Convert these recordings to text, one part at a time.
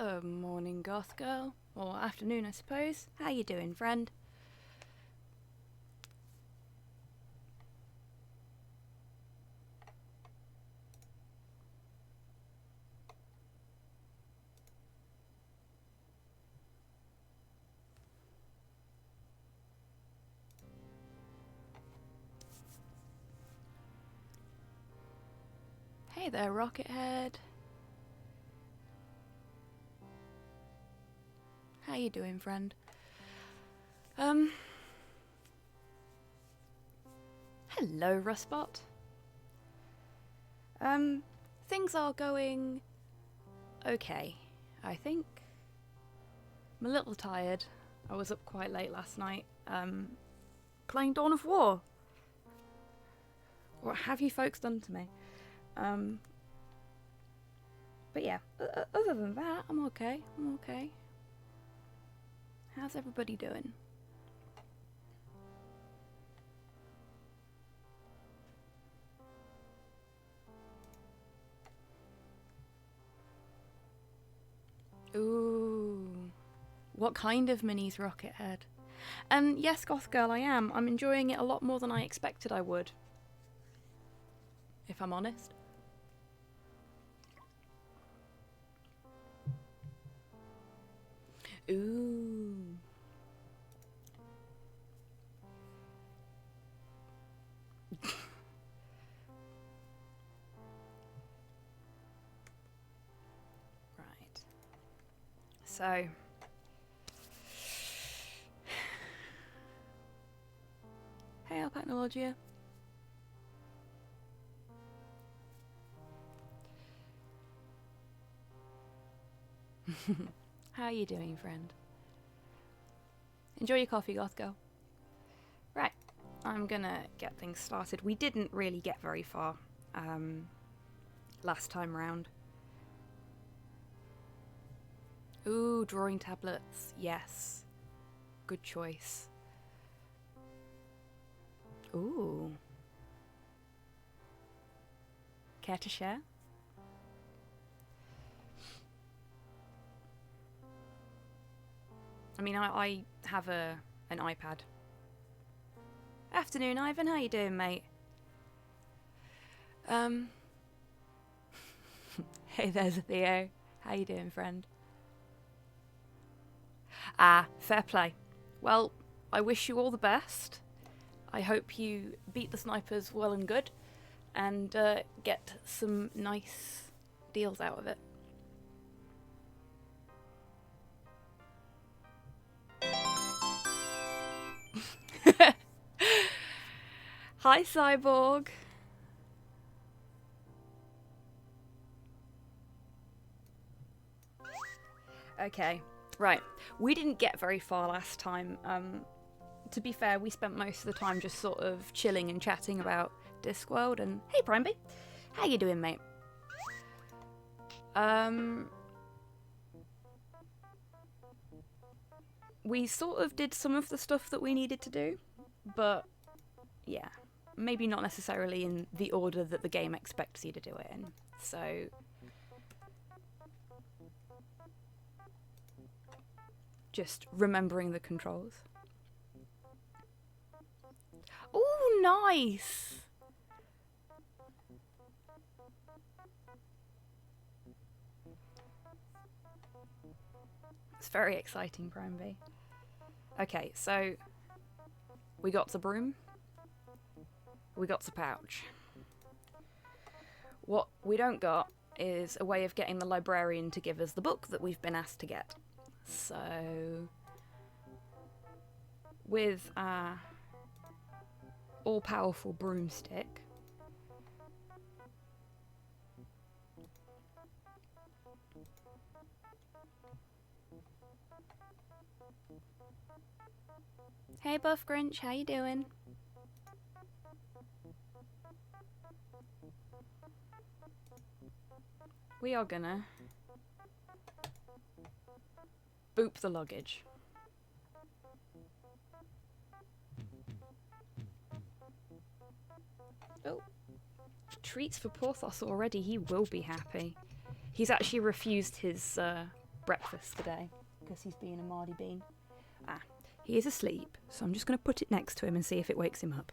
Good morning, goth girl. Or afternoon, I suppose. How you doing, friend? Hey there, Rocket Head. How you doing, friend? Hello, Rustbot. Things are going okay, I think. I'm a little tired. I was up quite late last night, playing Dawn of War. What have you folks done to me? But yeah, other than that, I'm okay. How's everybody doing? Ooh. What kind of minis, Rocket Head? Yes, Goth Girl, I am. I'm enjoying it a lot more than I expected I would. If I'm honest. Ooh. Right. So. Hey, Alpacnologia. How are you doing, friend? Enjoy your coffee, Goth Girl. Right, I'm gonna get things started. We didn't really get very far last time round. Ooh, drawing tablets. Yes. Good choice. Ooh. Care to share? I mean, I have an iPad. Afternoon, Ivan. How you doing, mate? Hey, there's Theo. How you doing, friend? Ah, fair play. Well, I wish you all the best. I hope you beat the snipers well and good, and get some nice deals out of it. Hi, Cyborg. Okay, right. We didn't get very far last time. To be fair, we spent most of the time just sort of chilling and chatting about Discworld. And hey, Primeby, how you doing, mate? We sort of did some of the stuff that we needed to do, but yeah, maybe not necessarily in the order that the game expects you to do it in. So just remembering the controls. Ooh, nice! It's very exciting, Primeby. Okay, so we got the broom. We got the pouch. What we don't got is a way of getting the librarian to give us the book that we've been asked to get. So, with our all-powerful broomstick, hey Buff Grinch, how you doing? We are gonna boop the luggage. Oh, treats for Porthos already. He will be happy. He's actually refused his breakfast today because he's being a Mardy Bean. Ah, he is asleep, so I'm just going to put it next to him and see if it wakes him up.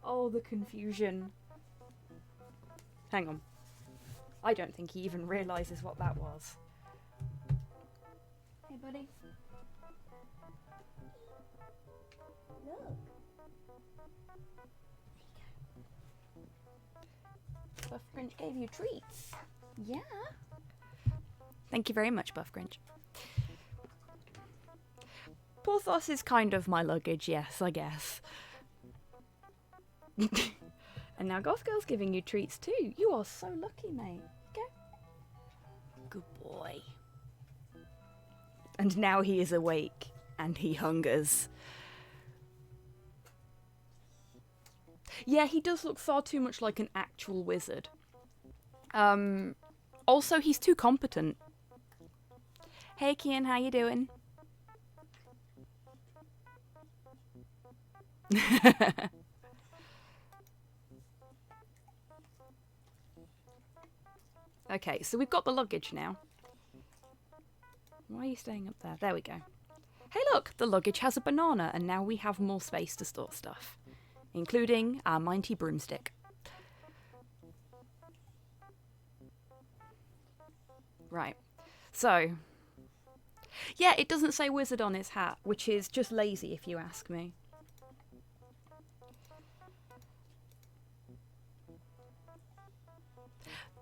Oh, the confusion. Hang on. I don't think he even realises what that was. Hey, buddy. Look. Buff Grinch gave you treats. Yeah. Thank you very much, Buff Grinch. Porthos is kind of my luggage, yes, I guess. And now Goth Girl's giving you treats too. You are so lucky, mate. Go. Good boy. And now he is awake and he hungers. Yeah, he does look far too much like an actual wizard. Also, he's too competent. Hey, Kian, how you doing? Okay, so we've got the luggage now. Why are you staying up there? There we go. Hey look, the luggage has a banana and now we have more space to store stuff. Including our mighty broomstick. Right, so... yeah, it doesn't say wizard on his hat, which is just lazy if you ask me.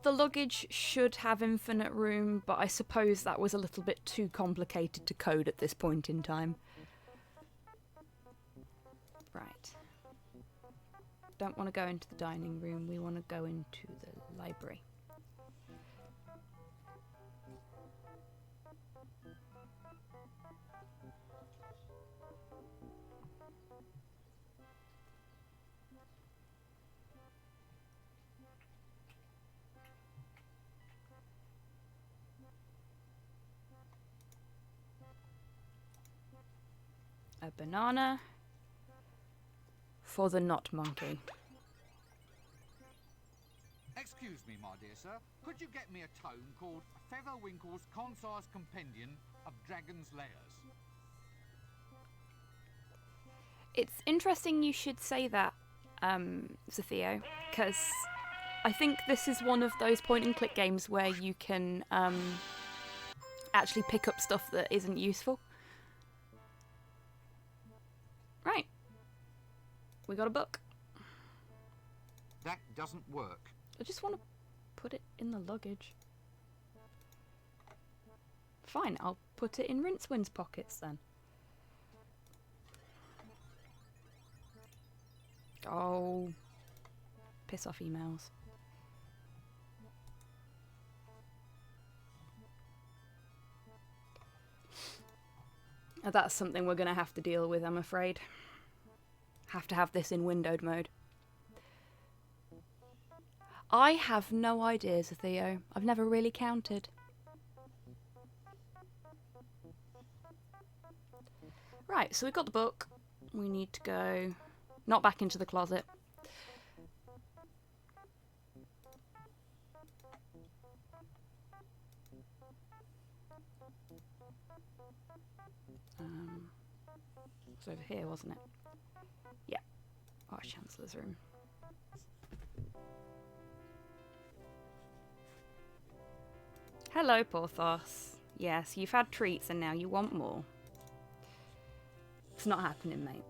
The luggage should have infinite room, but I suppose that was a little bit too complicated to code at this point in time. Right. Don't want to go into the dining room, we want to go into the library. A banana for the knot monkey. Excuse me, my dear sir. Could you get me a tome called Featherwinkle's Concise Compendium of Dragon's Lairs? It's interesting you should say that, Zatheo, because I think this is one of those point-and-click games where you can actually pick up stuff that isn't useful. Right. We got a book. That doesn't work. I just want to put it in the luggage. Fine, I'll put it in Rincewind's pockets then. Oh. Piss off emails. That's something we're going to have to deal with, I'm afraid. Have to have this in windowed mode. I have no idea, Theo. I've never really counted. Right, so we've got the book. We need to go... not back into the closet. It was over here, wasn't it? Yeah. Our Chancellor's room. Hello, Porthos. Yes, you've had treats and now you want more. It's not happening, mate.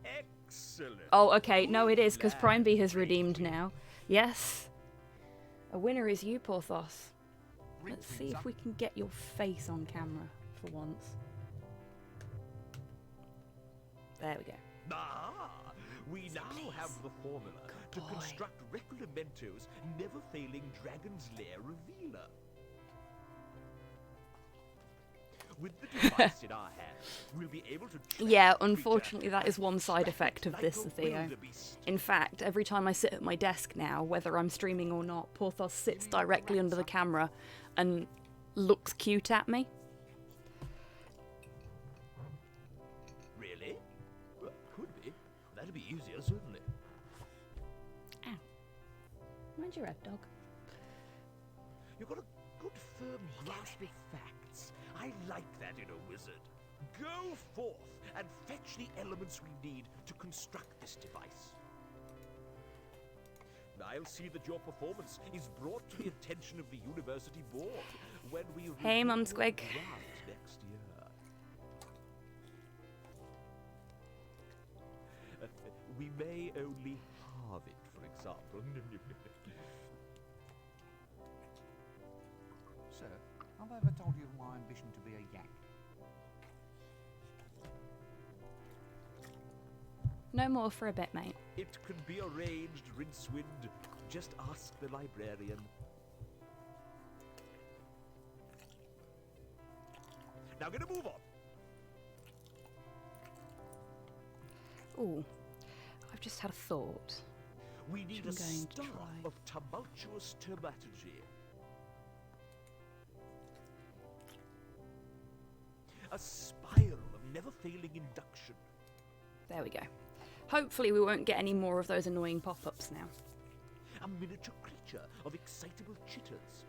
Excellent. Oh, okay. No, it is, because Prime Bee has redeemed now. Yes. A winner is you, Porthos. Let's see if we can get your face on camera for once. There we go. Ah, we now have the formula to construct Reclamento's never-failing Dragon's Lair revealer. With the device in our hands, we'll be able to... Yeah, unfortunately that is one side effect of this, Theo. In fact, every time I sit at my desk now, whether I'm streaming or not, Porthos sits directly under the camera and looks cute at me. Really? Well, could be. That'd be easier, certainly. Ow. Mind your head, dog. You've got a good firm grasp of facts. I like that in a wizard. Go forth and fetch the elements we need to construct this device. I'll see that your performance is brought to the attention of the university board when we Hey, review HobbySquig. your draft next year. We may only halve it, for example. Sir, have I ever told you of my ambition to be a yak? No more for a bit, mate. It can be arranged, Rincewind. Just ask the librarian. Now gonna move on. Ooh, I've just had a thought. We need I'm a going to staff try. of tumultuous terminology. A spiral of never-failing induction. There we go. Hopefully we won't get any more of those annoying pop-ups now. A miniature creature of excitable chitters.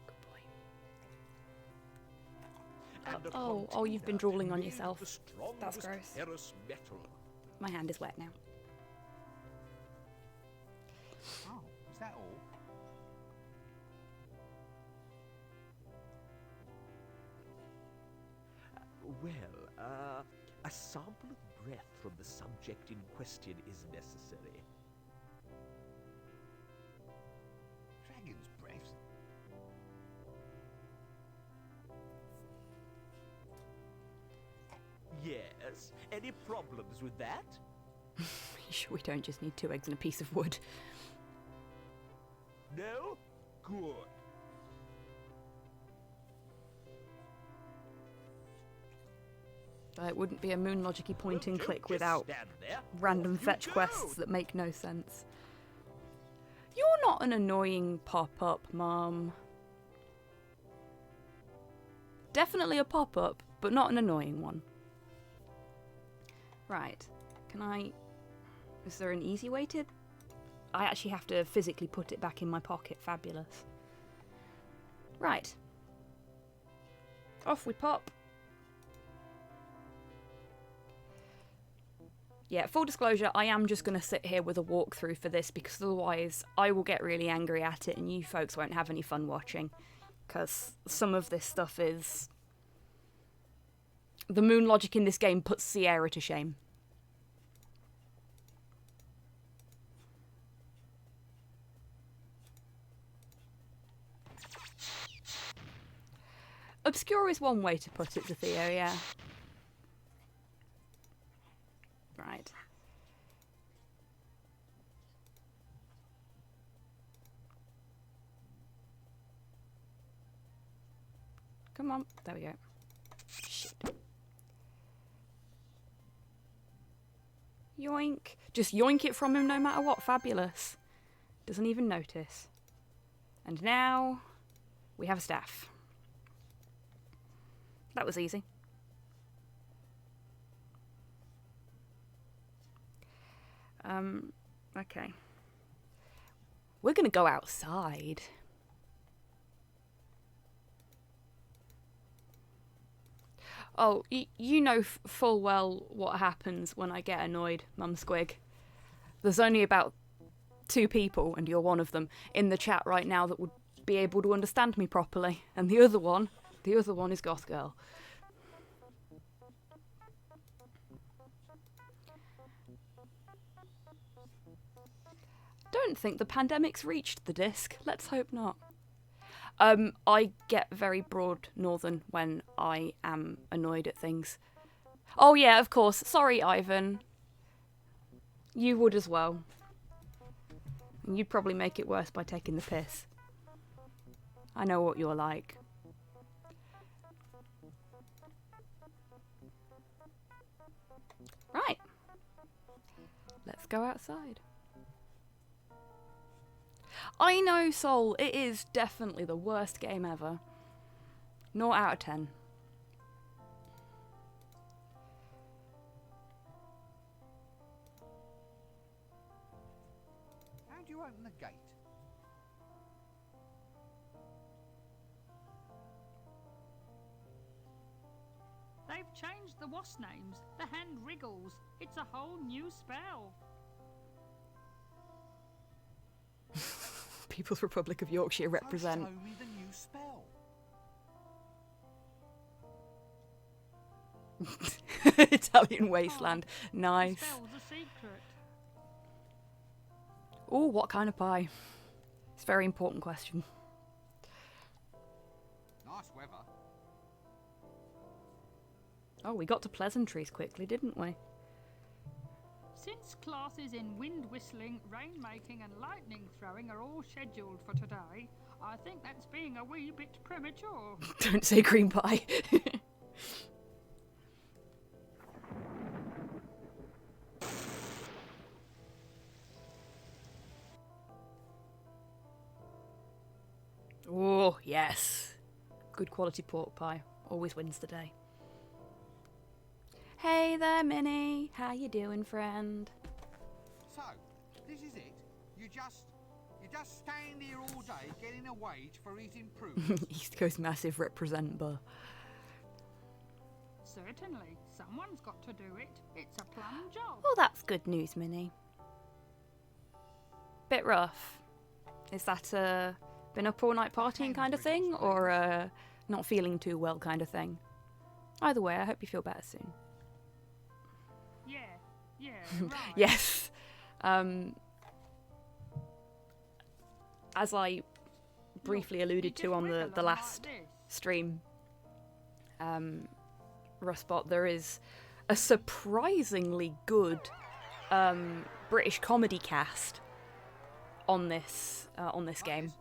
Good boy. And a Oh, you've been container drooling on made of yourself. the strongest That's gross. ferrous metal. My hand is wet now. Oh, is that all? Well, a sample of breath from the subject in question is necessary. Dragon's breath? Yes. Any problems with that? You sure we don't just need 2 eggs and a piece of wood? No? Good. It wouldn't be a moon logic-y point and Well, click don't without just stand there. random Off you fetch go. quests that make no sense. You're not an annoying pop-up, Mum. Definitely a pop-up, but not an annoying one. Right. Can I... Is there an easy way to... I actually have to physically put it back in my pocket. Fabulous. Right. Off we pop. Yeah, full disclosure, I am just going to sit here with a walkthrough for this because otherwise I will get really angry at it and you folks won't have any fun watching. Because some of this stuff is... The moon logic in this game puts Sierra to shame. Obscure is one way to put it, Theo, yeah. Right. Come on. There we go. Shit. Yoink. Just yoink it from him no matter what. Fabulous. Doesn't even notice. And now we have a staff. That was easy. Okay. We're gonna go outside. Oh, you know full well what happens when I get annoyed, HobbySquig. There's only about 2 people, and you're one of them, in the chat right now that would be able to understand me properly. And the other one is Goth Girl. Don't think the pandemic's reached the disc. Let's hope not. I get very broad northern when I am annoyed at things. Oh yeah, of course. Sorry, Ivan. You would as well. And you'd probably make it worse by taking the piss. I know what you're like. Right. Let's go outside. I know, Sol, it is definitely the worst game ever. 0 out of 10. you open the gate? They've changed the wasp names. The hand wriggles. It's a whole new spell. People's Republic of Yorkshire represent. So show me the new spell. Italian wasteland. The Nice. spell's a secret. Oh, what kind of pie? It's a very important question. Nice weather. Oh, we got to pleasantries quickly, didn't we? Since classes in wind whistling, rainmaking and lightning throwing are all scheduled for today, I think that's being a wee bit premature. Don't say cream pie. Oh, yes. Good quality pork pie. Always wins the day. Hey there, Minnie. How you doing, friend? So, this is it? You just stand here all day getting a wage for his improvements? East Coast Massive representer. Certainly, someone's got to do it. It's a plum job. Well, that's good news, Minnie. Bit rough. Is that been up all night partying kind of thing, or not feeling too well kind of thing? Either way, I hope you feel better soon. Yeah, right. Yes. As I briefly alluded to on the last stream, Rustbot, there is a surprisingly good British comedy cast on this game.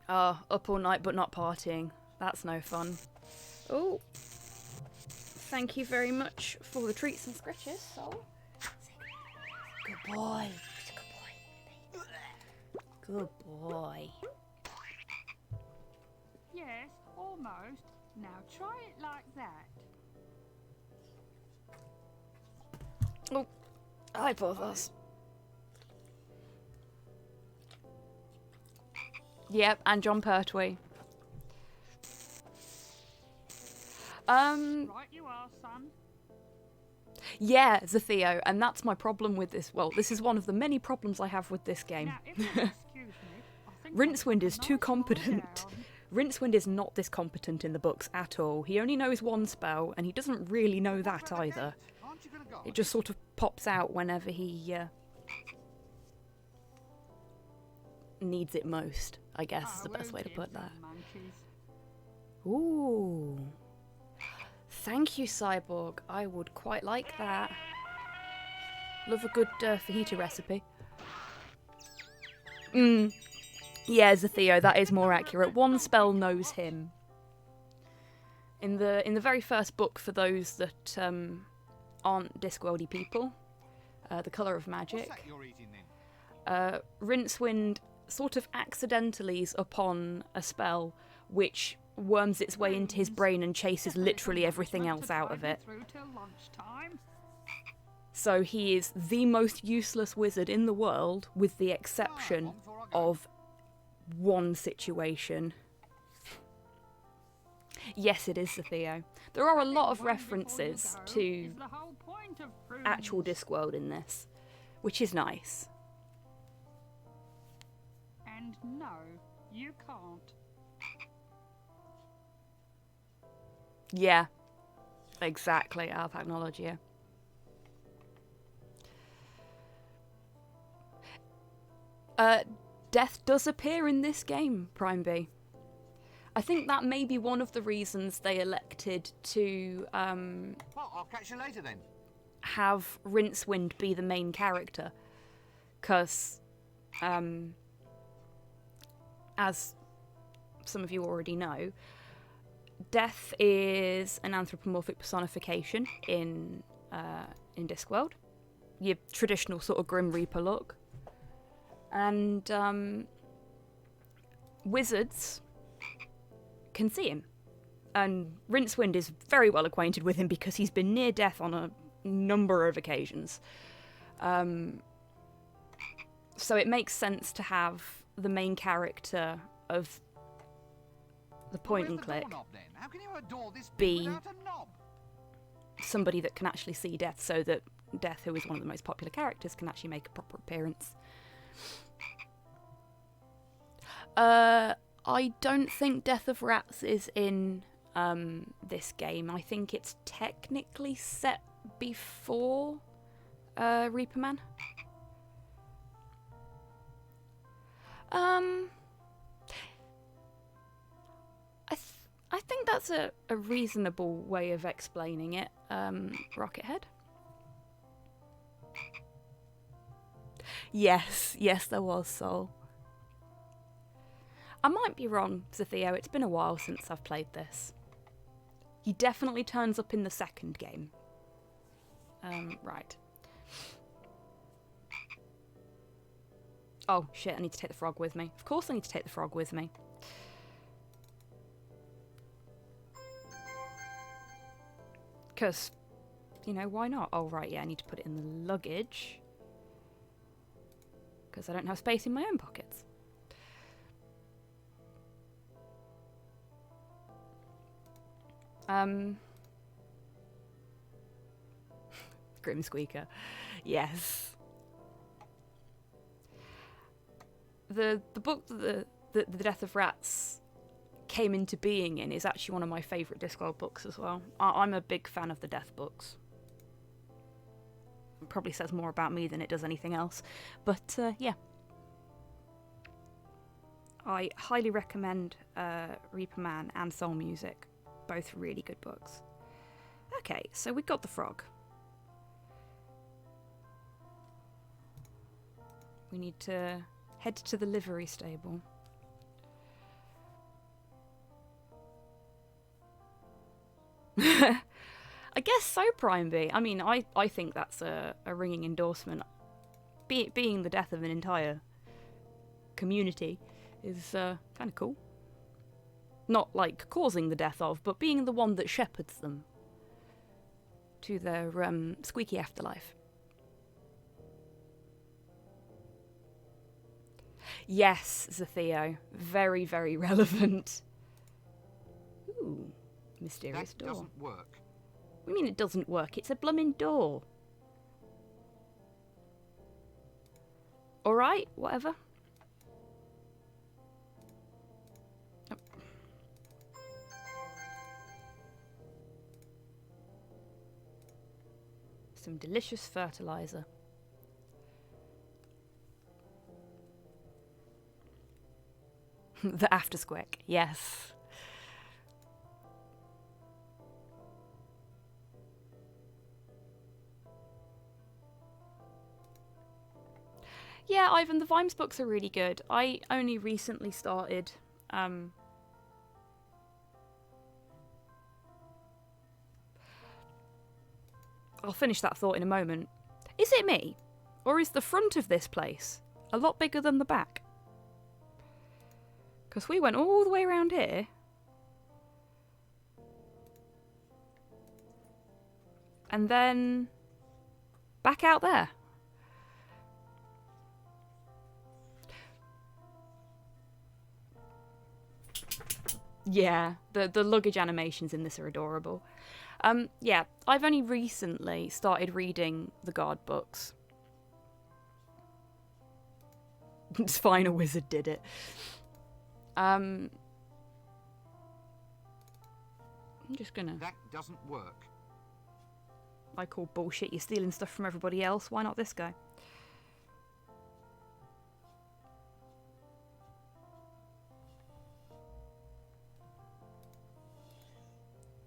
Up all night but not partying. That's no fun. Oh, thank you very much for the treats and scratches, Sol. Good boy. Good boy. Yes, almost. Now try it like that. Oh, hi, Porthos. Yep, and John Pertwee. Right you are, son. Yeah, Zatheo, and that's my problem with this. Well, this is one of the many problems I have with this game. Now, if you'll excuse me, I think Rincewind I'll is put a too nice lie competent. down. Rincewind is not this competent in the books at all. He only knows one spell, and he doesn't really know that either. Aren't you gonna go? It just sort of pops out whenever he needs it most, I guess is the Oh, best way to give put them that. monkeys. Ooh. Thank you, Cyborg. I would quite like that. Love a good fajita recipe. Yeah, Zatheo, that is more accurate. One spell knows him. In the very first book, for those that aren't Discworldy people, The Colour of Magic, What's that you're eating then? Rincewind sort of accidentallys upon a spell which worms its way into his brain and chases literally everything else out of it. Through till lunchtime. So he is the most useless wizard in the world, with the exception of one situation. Yes, it is Zatheo. There are a lot of references to Is the whole point of prunes. actual Discworld in this, which is nice. And no, you can't. Yeah, exactly, Alpagnologia. Death does appear in this game, Prime B. I think that may be one of the reasons they elected to Well, I'll catch you later then. have Rincewind be the main character. Because, as some of you already know, Death is an anthropomorphic personification in Discworld. Your traditional sort of Grim Reaper look. And wizards can see him. And Rincewind is very well acquainted with him because he's been near death on a number of occasions. So it makes sense to have the main character of the point and click How can you adore this be without a knob? somebody that can actually see Death, so that Death, who is one of the most popular characters, can actually make a proper appearance. I don't think Death of Rats is in this game. I think it's technically set before Reaper Man. I think that's a reasonable way of explaining it, Rockethead. Yes, there was Soul. I might be wrong, Zatheo, it's been a while since I've played this. He definitely turns up in the second game. Right. Oh, shit, I need to take the frog with me. Of course I need to take the frog with me. Because, you know, why not? Oh, right, yeah, I need to put it in the luggage. Because I don't have space in my own pockets. Grim Squeaker. Yes. The book that the Death of Rats came into being in is actually one of my favourite Discworld books as well. I'm a big fan of the Death books. It probably says more about me than it does anything else. But, yeah. I highly recommend Reaper Man and Soul Music. Both really good books. Okay, so we got the frog. We need to head to the livery stable. I guess so, Prime B. I mean, I think that's a ringing endorsement. Being the death of an entire community is kind of cool. Not like causing the death of, but being the one that shepherds them to their squeaky afterlife. Yes, Zatheo. Very, very relevant. Ooh, mysterious door. That doesn't work. What do you mean it doesn't work? It's a bloomin' door. Alright, whatever. Oh. Some delicious fertilizer. The HobbySquig, yes. Yeah, Ivan, the Vimes books are really good. I only recently started I'll finish that thought in a moment. Is it me? Or is the front of this place a lot bigger than the back? Because we went all the way around here. And then back out there. Yeah, the luggage animations in this are adorable. Yeah, I've only recently started reading the Guard books. It's fine, a wizard did it. I'm just gonna... That doesn't work. I call bullshit. You're stealing stuff from everybody else. Why not this guy?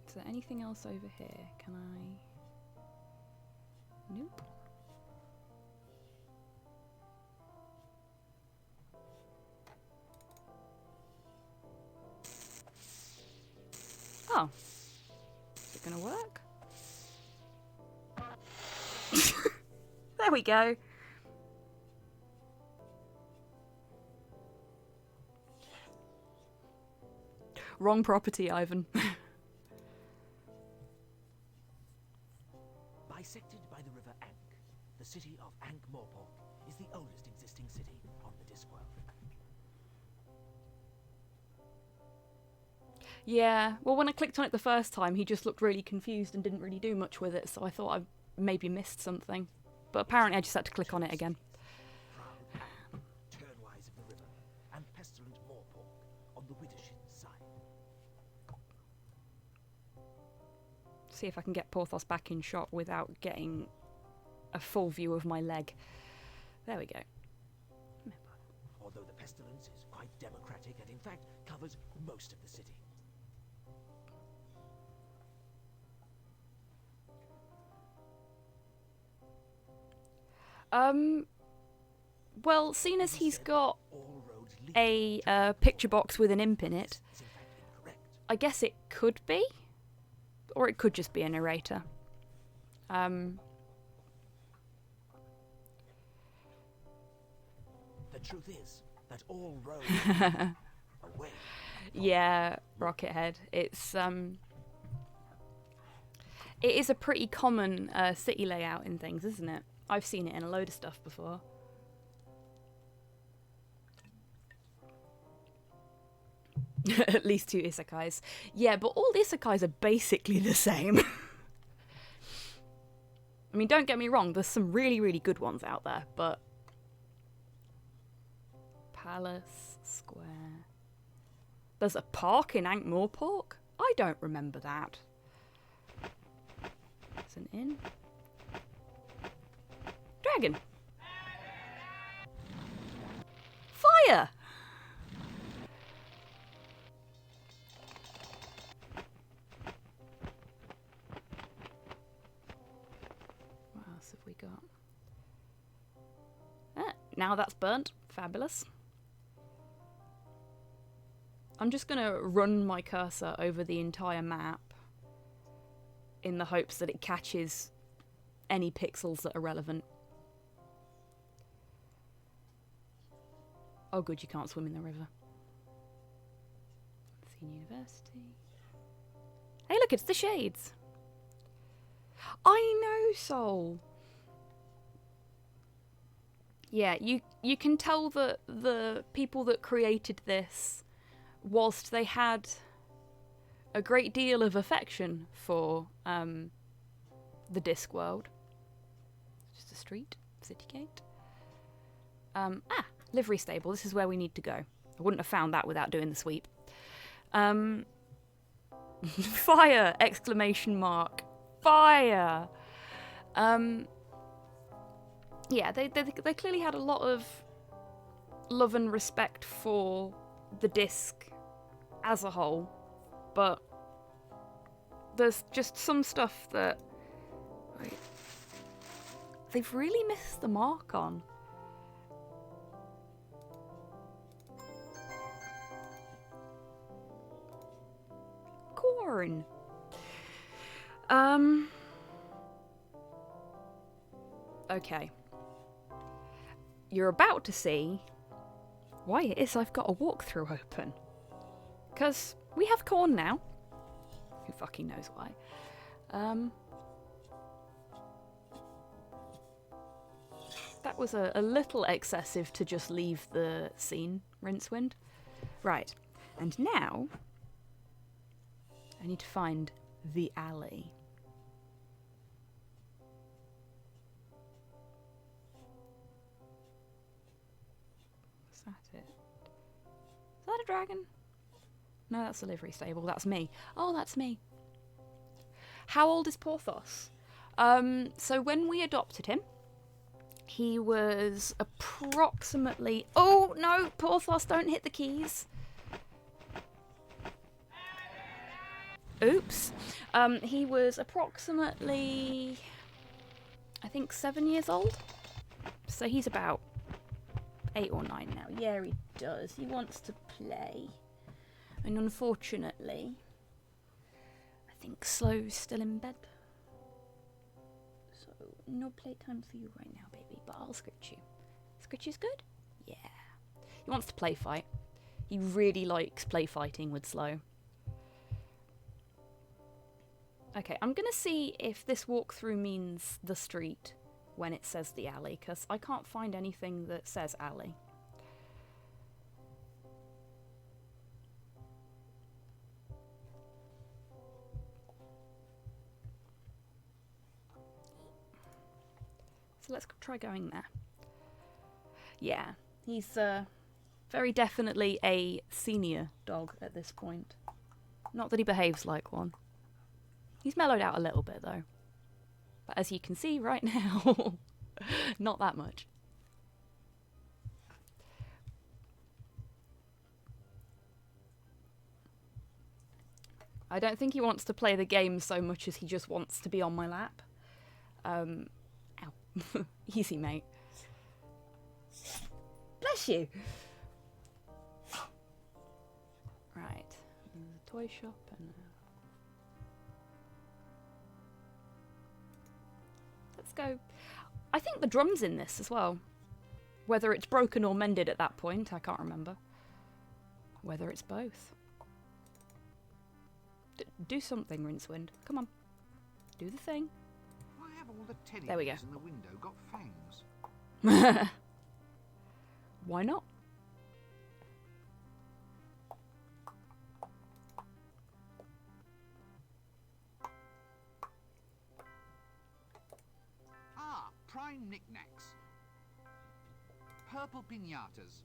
Is there anything else over here? Can I... Nope. Oh. Is it gonna work? There we go. Wrong property, Ivan. By Bisected by the river Ankh, the city of Ankh-Morpork is the oldest existing city on the Discworld. Yeah, well, when I clicked on it the first time, he just looked really confused and didn't really do much with it, so I thought I maybe missed something. But apparently I just had to click on it again. Proud Ankh, turnwise of the river, and pestilent Morpork on the Widdershin side. See if I can get Porthos back in shot without getting a full view of my leg. There we go. Although the pestilence is quite democratic and in fact covers most of the city. Well, seeing as he's got All roads lead a picture box with an imp in it, is in fact incorrect. I guess it could be. Or it could just be a narrator. The truth is that all roads lead away. Yeah, Rockethead. It is a pretty common city layout in things, isn't it? I've seen it in a load of stuff before. At least 2 isekais. Yeah, but all the isekais are basically the same. I mean, don't get me wrong, there's some really, really good ones out there, but... Palace Square... There's a park in Ankh-Morpork? I don't remember that. It's an inn. Dragon! Fire! What else have we got? Ah, now that's burnt. Fabulous. I'm just going to run my cursor over the entire map in the hopes that it catches any pixels that are relevant. Oh good, you can't swim in the river. Thene University. Hey look, it's the Shades. I know, Soul. Yeah, you can tell that the people that created this, whilst they had a great deal of affection for the Discworld. Just a street, city gate. Livery stable. This is where we need to go. I wouldn't have found that without doing the sweep. Fire! Exclamation mark. Fire! Yeah, they clearly had a lot of love and respect for the disc as a whole, but there's just some stuff that they've really missed the mark on. Corn. Okay. You're about to see why it is I've got a walkthrough open. Because we have corn now. Who fucking knows why. That was a little excessive to just leave the scene, Rincewind. Right. And now I need to find the alley. Is that it? Is that a dragon? No, that's a livery stable. That's me. Oh, that's me. How old is Porthos? So when we adopted him, he was approximately... Oh, no! Porthos, don't hit the keys. Oops. He was approximately, I think, 7 years old. So he's about 8 or 9 now. Yeah, he does. He wants to play. And unfortunately, I think Slow's still in bed. So no playtime for you right now, baby. But I'll scritch you. Scritch is good? Yeah. He wants to play fight. He really likes play fighting with Slow. Okay, I'm gonna see if this walkthrough means the street when it says the alley, because I can't find anything that says alley. So let's try going there. Yeah, he's very definitely a senior dog at this point. Not that he behaves like one. He's mellowed out a little bit though. But as you can see right now, not that much. I don't think he wants to play the game so much as he just wants to be on my lap. Ow. Easy, mate. Bless you. Right. There's a toy shop and... Let's go. I think the drum's in this as well. Whether it's broken or mended at that point, I can't remember. Whether it's both. Do something, Rincewind. Come on. Do the thing. Why have all the teddy There we go. bears in the window got fangs? Why not? Ah, prime knickknacks. Purple pinatas.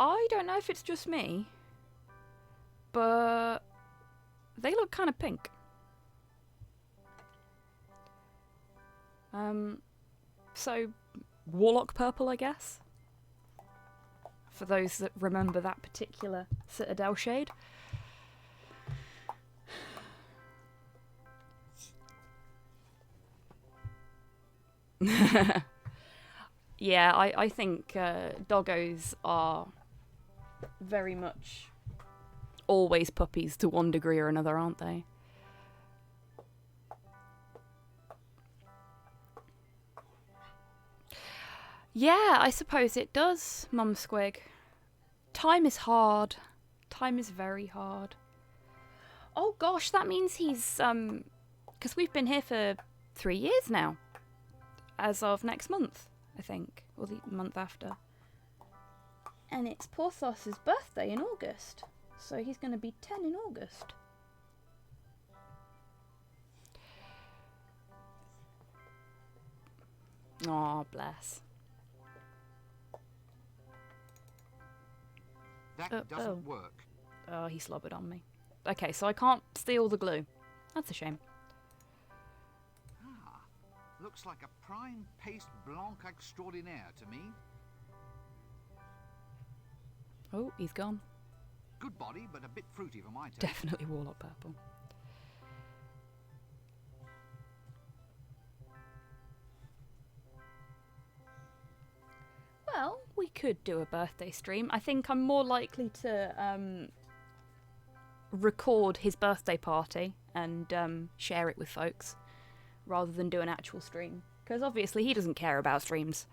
I don't know if it's just me, but they look kind of pink. So Warlock purple, I guess. For those that remember that particular Citadel shade. Yeah, I think doggos are very much always puppies to one degree or another, aren't they? Yeah, I suppose it does, Mum Squig. Time is hard. Time is very hard. Oh gosh, that means he's, because we've been here for 3 years now. As of next month, I think. Or the month after. And it's Porthos's birthday in August. So he's going to be 10 in August. Aw, bless. That doesn't work. Oh, he slobbered on me. Okay, so I can't steal the glue. That's a shame. Ah, looks like a prime paste blanc extraordinaire to me. Oh, he's gone. Good body, but a bit fruity for my taste. Definitely Warlock purple. Well, we could do a birthday stream. I think I'm more likely to record his birthday party and share it with folks rather than do an actual stream. Because obviously he doesn't care about streams.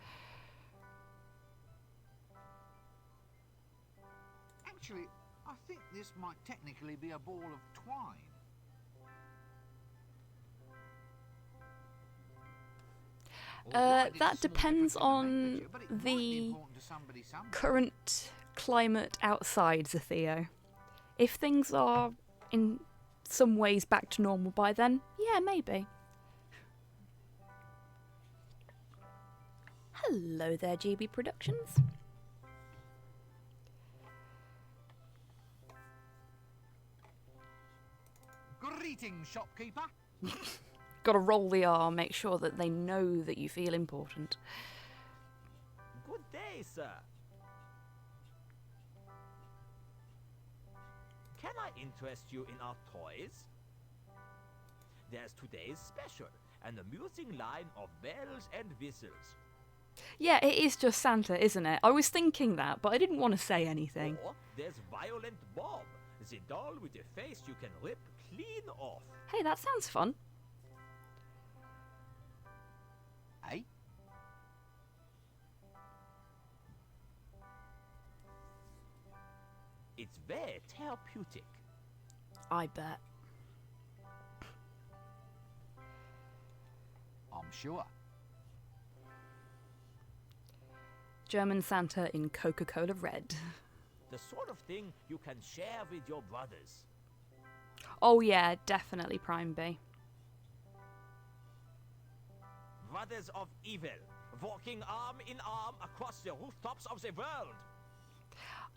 Actually, I think this might technically be a ball of twine. That depends on the current climate outside, Zatheo. If things are in some ways back to normal by then, yeah, maybe. Hello there, GB Productions. Greetings, shopkeeper. Gotta roll the R, make sure that they know that you feel important. Good day, sir. Can I interest you in our toys? There's today's special, an amusing line of bells and whistles. Yeah, it is just Santa, isn't it? I was thinking that, but I didn't want to say anything. Or there's Violent Bob, the doll with a face you can rip clean off. Hey, that sounds fun. Eh? It's very therapeutic. I bet. I'm sure. German Santa in Coca-Cola Red. The sort of thing you can share with your brothers. Oh yeah, definitely Prime B. Brothers of evil, walking arm in arm across the rooftops of the world.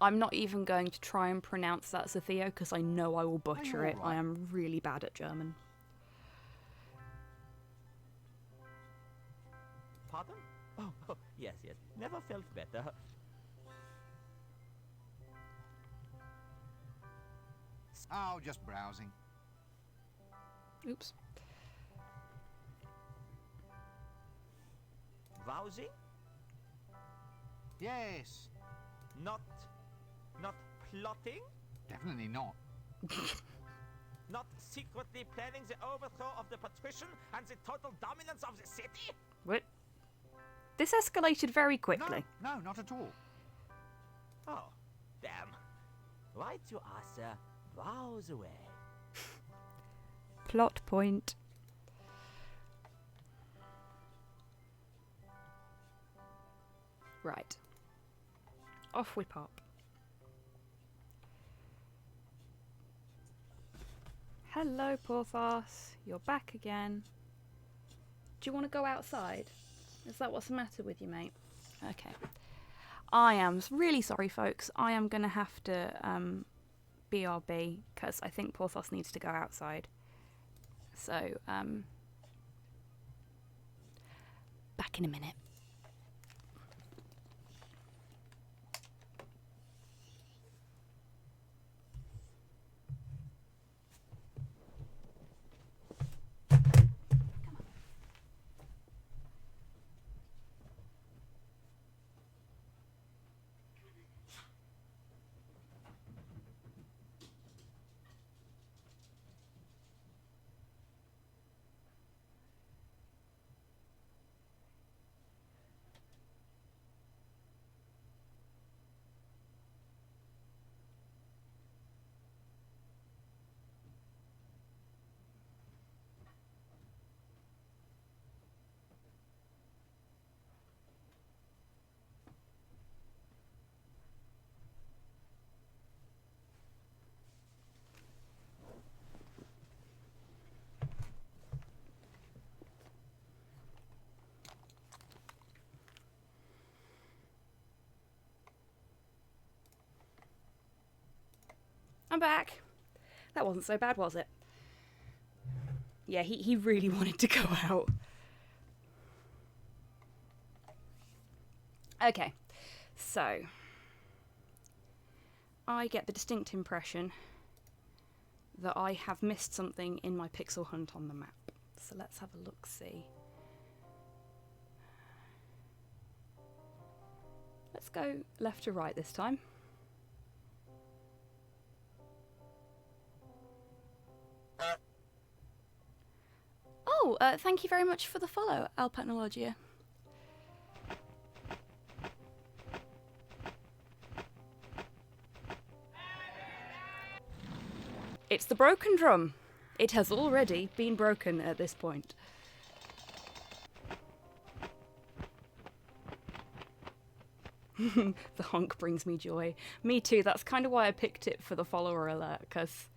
I'm not even going to try and pronounce that, Sophia, because I know I will butcher you're it. all right. I am really bad at German. Pardon? Oh, yes, yes. Never felt better. Oh, just browsing. Oops. Browsing? Yes. Not plotting? Definitely not. Not secretly planning the overthrow of the patrician and the total dominance of the city? What? This escalated very quickly. No, not at all. Oh, damn. Right you are, sir. Browse away. Plot point. Right. Off we pop. Hello, Porthos. You're back again. Do you want to go outside? Is that what's the matter with you, mate? Okay. I am really sorry, folks. I am going to have to BRB because I think Porthos needs to go outside. So, back in a minute. I'm back. That wasn't so bad, was it? Yeah, he really wanted to go out. Okay, so I get the distinct impression that I have missed something in my pixel hunt on the map. So let's have a look-see. Let's go left to right this time. Oh, thank you very much for the follow, Alpetnologia. It's the broken drum. It has already been broken at this point. The honk brings me joy. Me too, that's kind of why I picked it for the follower alert, because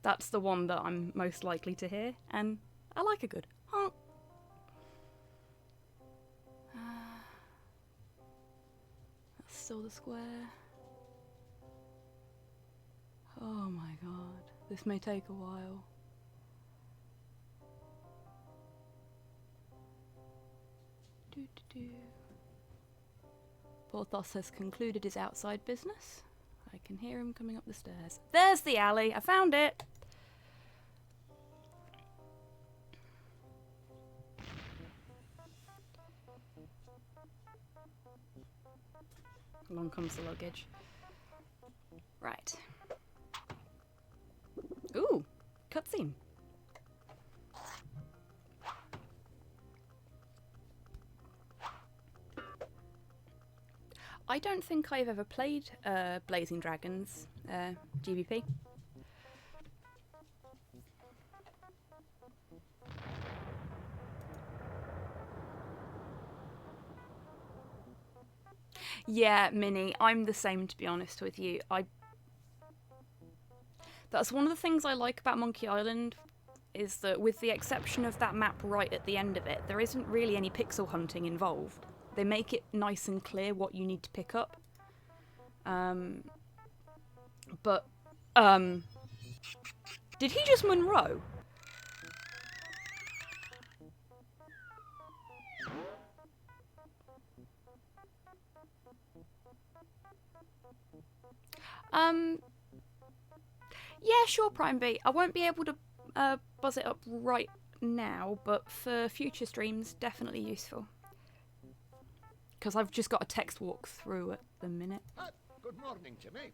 that's the one that I'm most likely to hear, and I like a good honk. That's still the square. Oh my god, this may take a while. Porthos has concluded his outside business. I can hear him coming up the stairs. There's the alley! I found it! Along comes the luggage. Right. Ooh! Cutscene. I don't think I've ever played Blazing Dragons GBP. Yeah, Minnie, I'm the same, to be honest with you. That's one of the things I like about Monkey Island, is that with the exception of that map right at the end of it, there isn't really any pixel hunting involved. They make it nice and clear what you need to pick up. Did he just Monroe? Yeah, sure, Prime B. I won't be able to buzz it up right now, but for future streams, definitely useful. Because I've just got a text walk through at the minute. Good morning, Jimmy.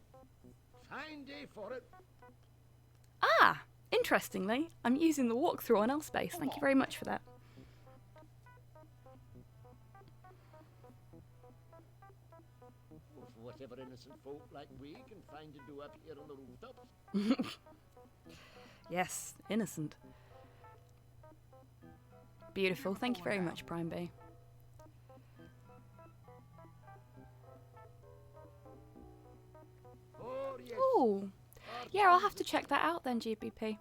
Fine day for it. Ah, interestingly, I'm using the walkthrough on L-Space. Thank you very much for that. Whatever innocent folk like we can find to do up here on the rooftops. Yes, innocent. Beautiful. Thank you very much, Prime B. Oh, yes. Ooh. Yeah, I'll have to check that out then, GBP.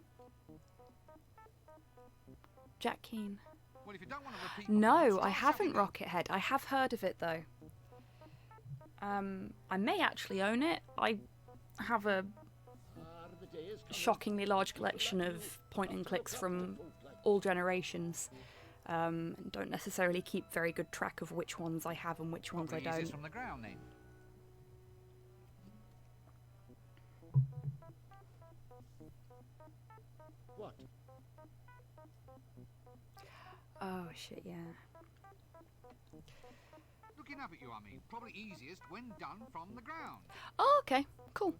Jack Keane. Well, if you don't want to repeat No, I haven't Rocket Head. I have heard of it though. I may actually own it. I have a shockingly large collection of point and clicks from all generations. Don't necessarily keep very good track of which ones I have and which ones I don't. From the ground, then. What? Oh shit, yeah. Looking up at you, I mean, probably easiest when done from the ground. Oh, okay, cool.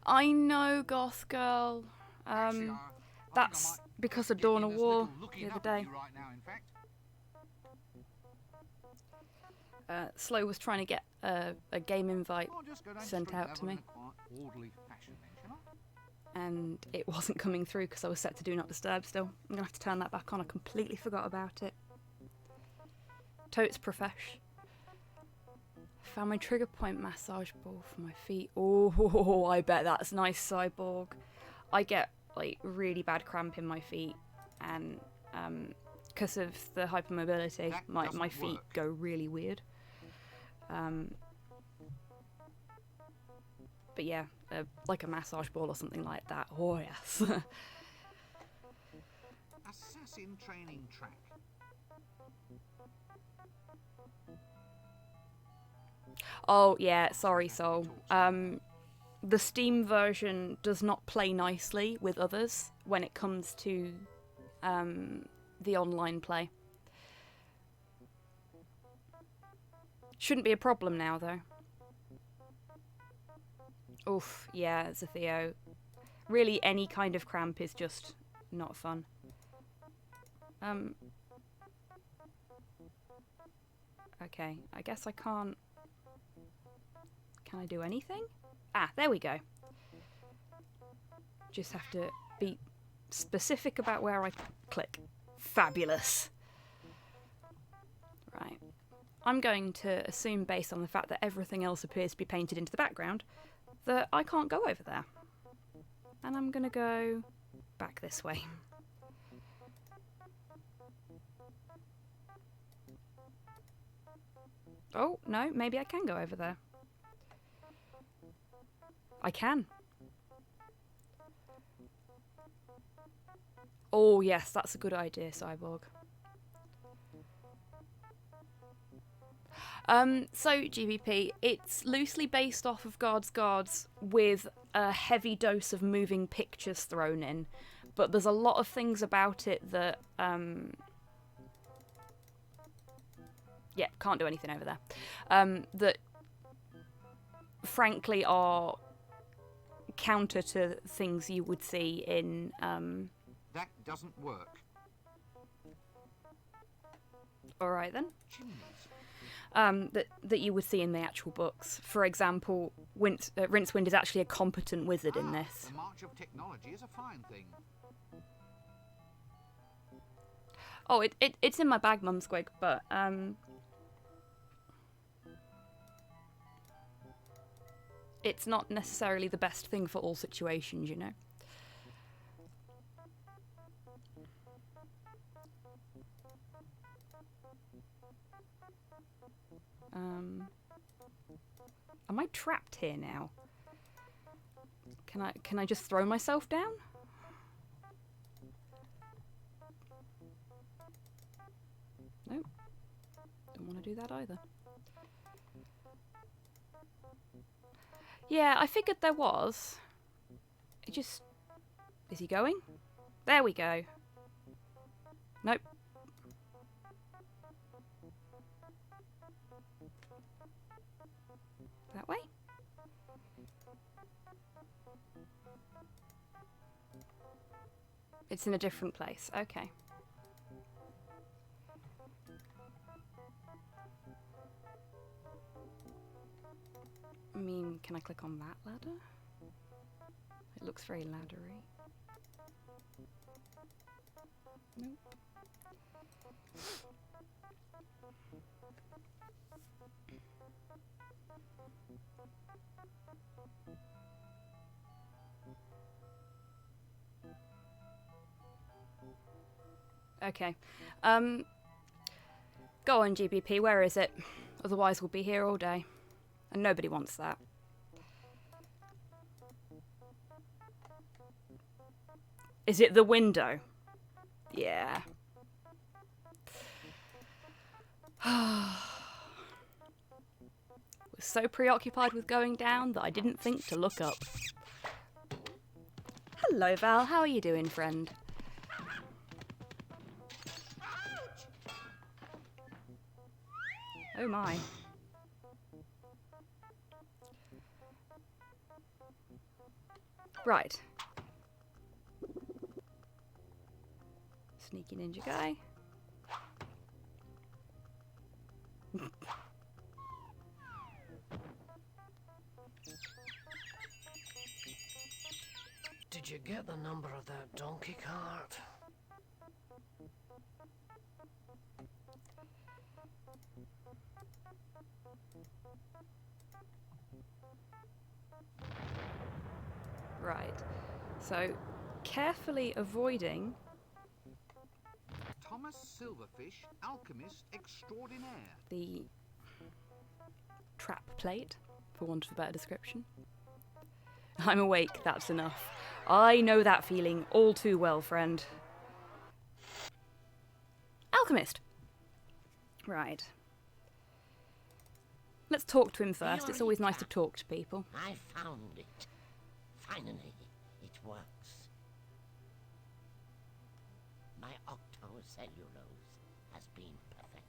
I know, Goth Girl. Actually, I That's think I might because of get Dawn in of this War little looking the other up at day. you right now, in fact. Slow was trying to get a game invite I'll just go down the sent street out and to have it me, in a quiet, orderly fashion, then, shall I? and it wasn't coming through because I was set to Do Not Disturb still. I'm gonna have to turn that back on. I completely forgot about it. Totes profesh. Found my trigger point massage ball for my feet. Oh, I bet that's nice, Cyborg. I get like really bad cramp in my feet, and because of the hypermobility, That my doesn't feet work. go really weird. But yeah, like a massage ball or something like that. Oh yes. Assassin training track. Oh yeah, sorry, Soul. The Steam version does not play nicely with others when it comes to the online play. Shouldn't be a problem now, though. Oof, yeah, Zatheo. Really, any kind of cramp is just not fun. Okay, I guess I can't... Can I do anything? Ah, there we go. Just have to be specific about where I click. Fabulous. Right. I'm going to assume, based on the fact that everything else appears to be painted into the background, that I can't go over there. And I'm going to go back this way. Oh, no, maybe I can go over there. I can. Oh, yes, that's a good idea, Cyborg. So, GBP, it's loosely based off of Guards with a heavy dose of moving pictures thrown in, but there's a lot of things about it that, yeah, can't do anything over there, that frankly are counter to things you would see in, That doesn't work. alright then. Chimneys. That you would see in the actual books. For example, Rincewind is actually a competent wizard in this. The march of technology is a fine thing. Oh, it's in my bag, Mumsquig, but it's not necessarily the best thing for all situations, you know. Am I trapped here now? Can I just throw myself down? Nope. Don't want to do that either. Yeah, I figured there was. It just... Is he going? There we go. Nope. That way? It's in a different place. Okay. I mean, can I click on that ladder? It looks very laddery. Nope. Okay. Go on, GBP, where is it? Otherwise we'll be here all day. And nobody wants that. Is it the window? Yeah. Was so preoccupied with going down that I didn't think to look up. Hello, Val. How are you doing, friend? Oh my. Right. Sneaky ninja guy. Did you get the number of that donkey cart? Right. So, carefully avoiding... Thomas Silverfish, alchemist extraordinaire. the trap plate, for want of a better description. I'm awake, that's enough. I know that feeling all too well, friend. Alchemist! Right. Let's talk to him first. It's always nice to talk to people. I found it. Finally, it works. My octocellulose has been perfected.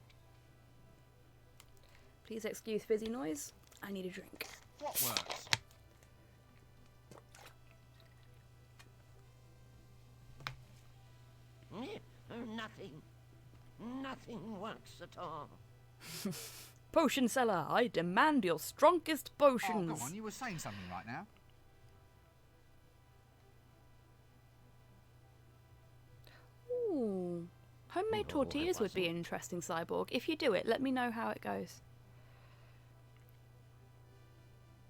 Please excuse busy noise. I need a drink. What works? Nothing. Nothing works at all. Potion seller, I demand your strongest potions. Oh, go on, you were saying something right now. Ooh. Homemade tortillas would be interesting, Cyborg. If you do it, let me know how it goes.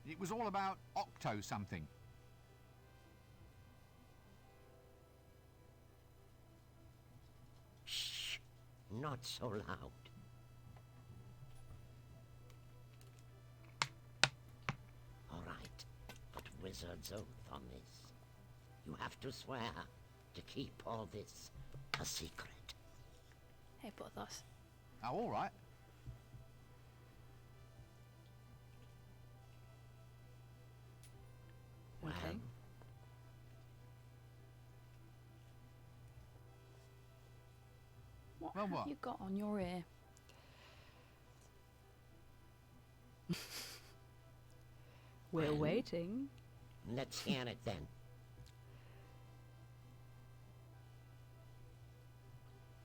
It was all about octo something. Shh. Not so loud. All right, but wizard's oath on this. You have to swear to keep all this a secret. Hey, Porthos. Oh, all right. Well, Okay. What Well, have what? you got on your ear? We're Well? waiting. let's hear it then.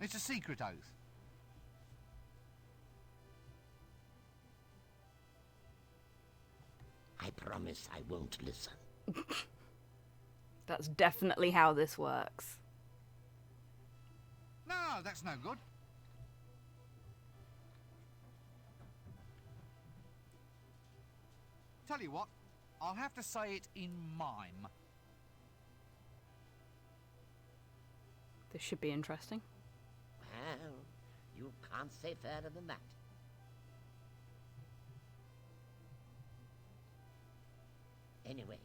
It's a secret oath. I promise I won't listen. That's definitely how this works. No, that's no good. Tell you what, I'll have to say it in mime. This should be interesting. Well, you can't say fairer than that. Anyway,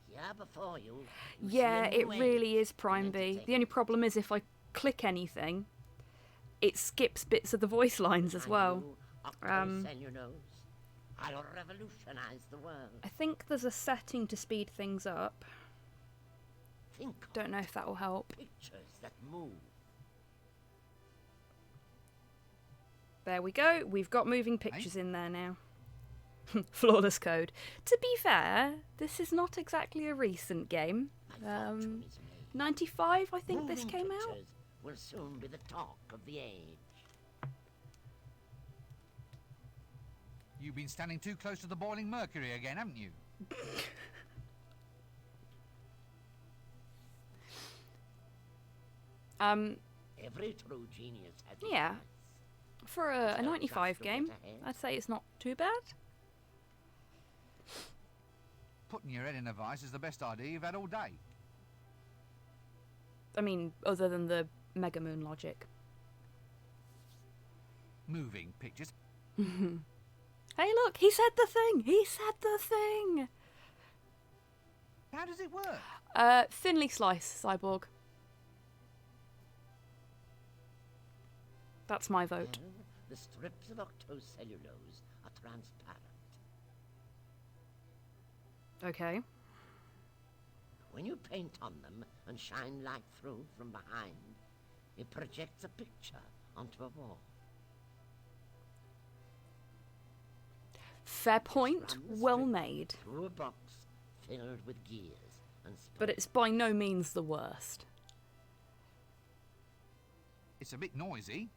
here before you, see Yeah, a it new really age is Prime in B. The entertainment. only problem is if I click anything, it skips bits of the voice lines as And well. you, octocellulose, I'll revolutionize the world. I think there's a setting to speed things up. Think of Don't know if that will help. pictures that move. There we go. We've got moving pictures in there now. Flawless code. To be fair, this is not exactly a recent game. My fortune is made. 95, I think this Moving came out. pictures will soon be the talk of the age. You've been standing too close to the boiling mercury again, haven't you? Every true genius has its Yeah. limits. For a Don't 95 rush to game, get ahead. I'd say it's not too bad. Putting your head in a vice is the best idea you've had all day. I mean, other than the Mega Moon logic. Moving pictures. Hey, look, he said the thing! He said the thing! How does it work? Thinly sliced, Cyborg. That's my vote. Well, the strips of octocellulose are transparent. Okay. When you paint on them and shine light through from behind, it projects a picture onto a wall. Fair point, From the well strip made. Through a box filled with gears and springs. But it's by no means the worst. It's a bit noisy.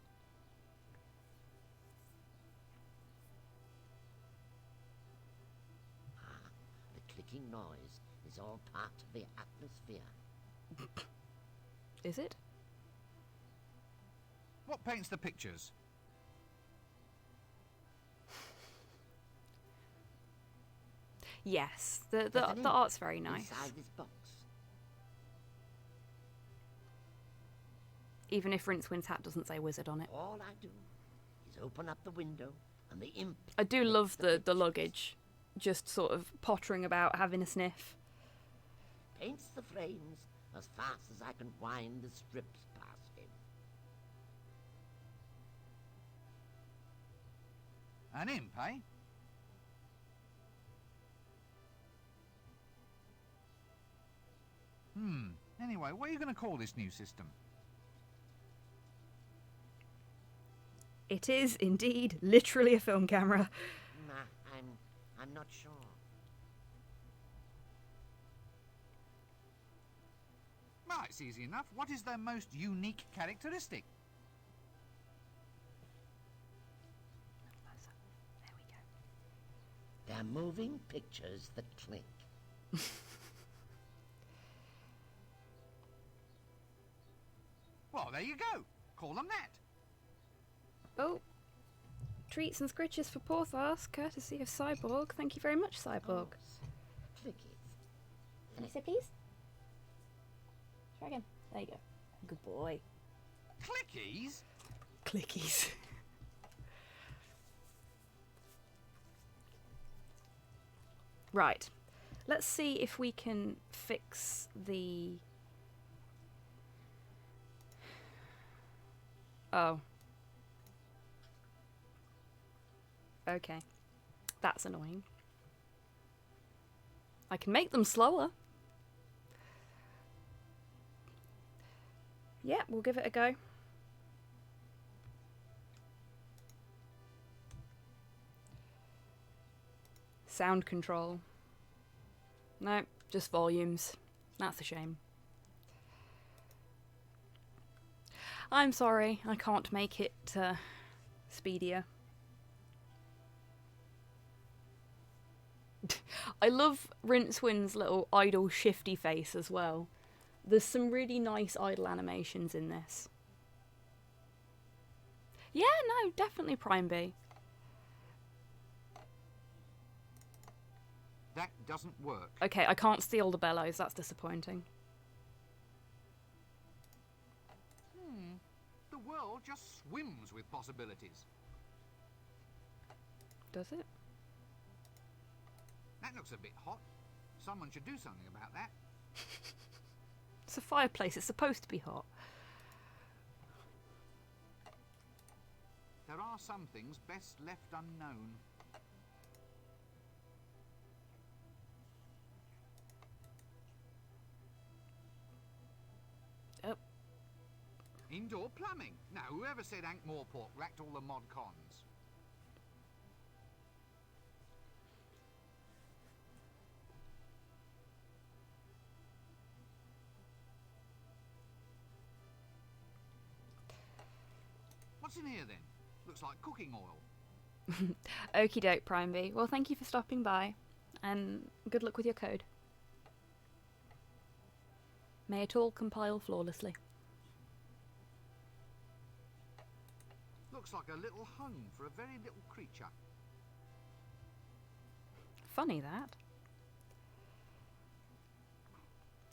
The clicking noise is all part of the atmosphere. Is it? What paints the pictures? Yes, There's the an ink art's very nice. Inside this box. Even if Rincewind's hat doesn't say wizard on it. All I do is open up the window and the imp. I do makes love the pictures. luggage. Just sort of pottering about, having a sniff. Paints the frames as fast as I can wind the strips past him. An imp, eh? Anyway, what are you going to call this new system? It is indeed literally a film camera. Nah, I'm not sure. Well, it's easy enough. What is their most unique characteristic? There we go. They're moving pictures that clink. Well, there you go. Call them that. Oh, treats and scritches for Porthos, courtesy of Cyborg. Thank you very much, Cyborg. Clickies. Can I say please? Try again. There you go. Good boy. Clickies? Clickies. Right. Let's see if we can fix the... Oh. Okay. That's annoying. I can make them slower. Yeah, we'll give it a go. Sound control. No, just volumes. That's a shame. I'm sorry, I can't make it speedier. I love Rincewind's little idle shifty face as well. There's some really nice idle animations in this. Yeah, no, definitely Prime B. That doesn't work. Okay, I can't steal the bellows. That's disappointing. The world just swims with possibilities. Does it? That looks a bit hot. Someone should do something about that. It's a fireplace. It's supposed to be hot. There are some things best left unknown. Oh. Indoor plumbing. Now, whoever said Ankh-Morpork lacked all the mod cons? What's in here then? Looks like cooking oil. Okie doke, Prime B. Well, thank you for stopping by, and good luck with your code. May it all compile flawlessly. Looks like a little home for a very little creature. Funny that.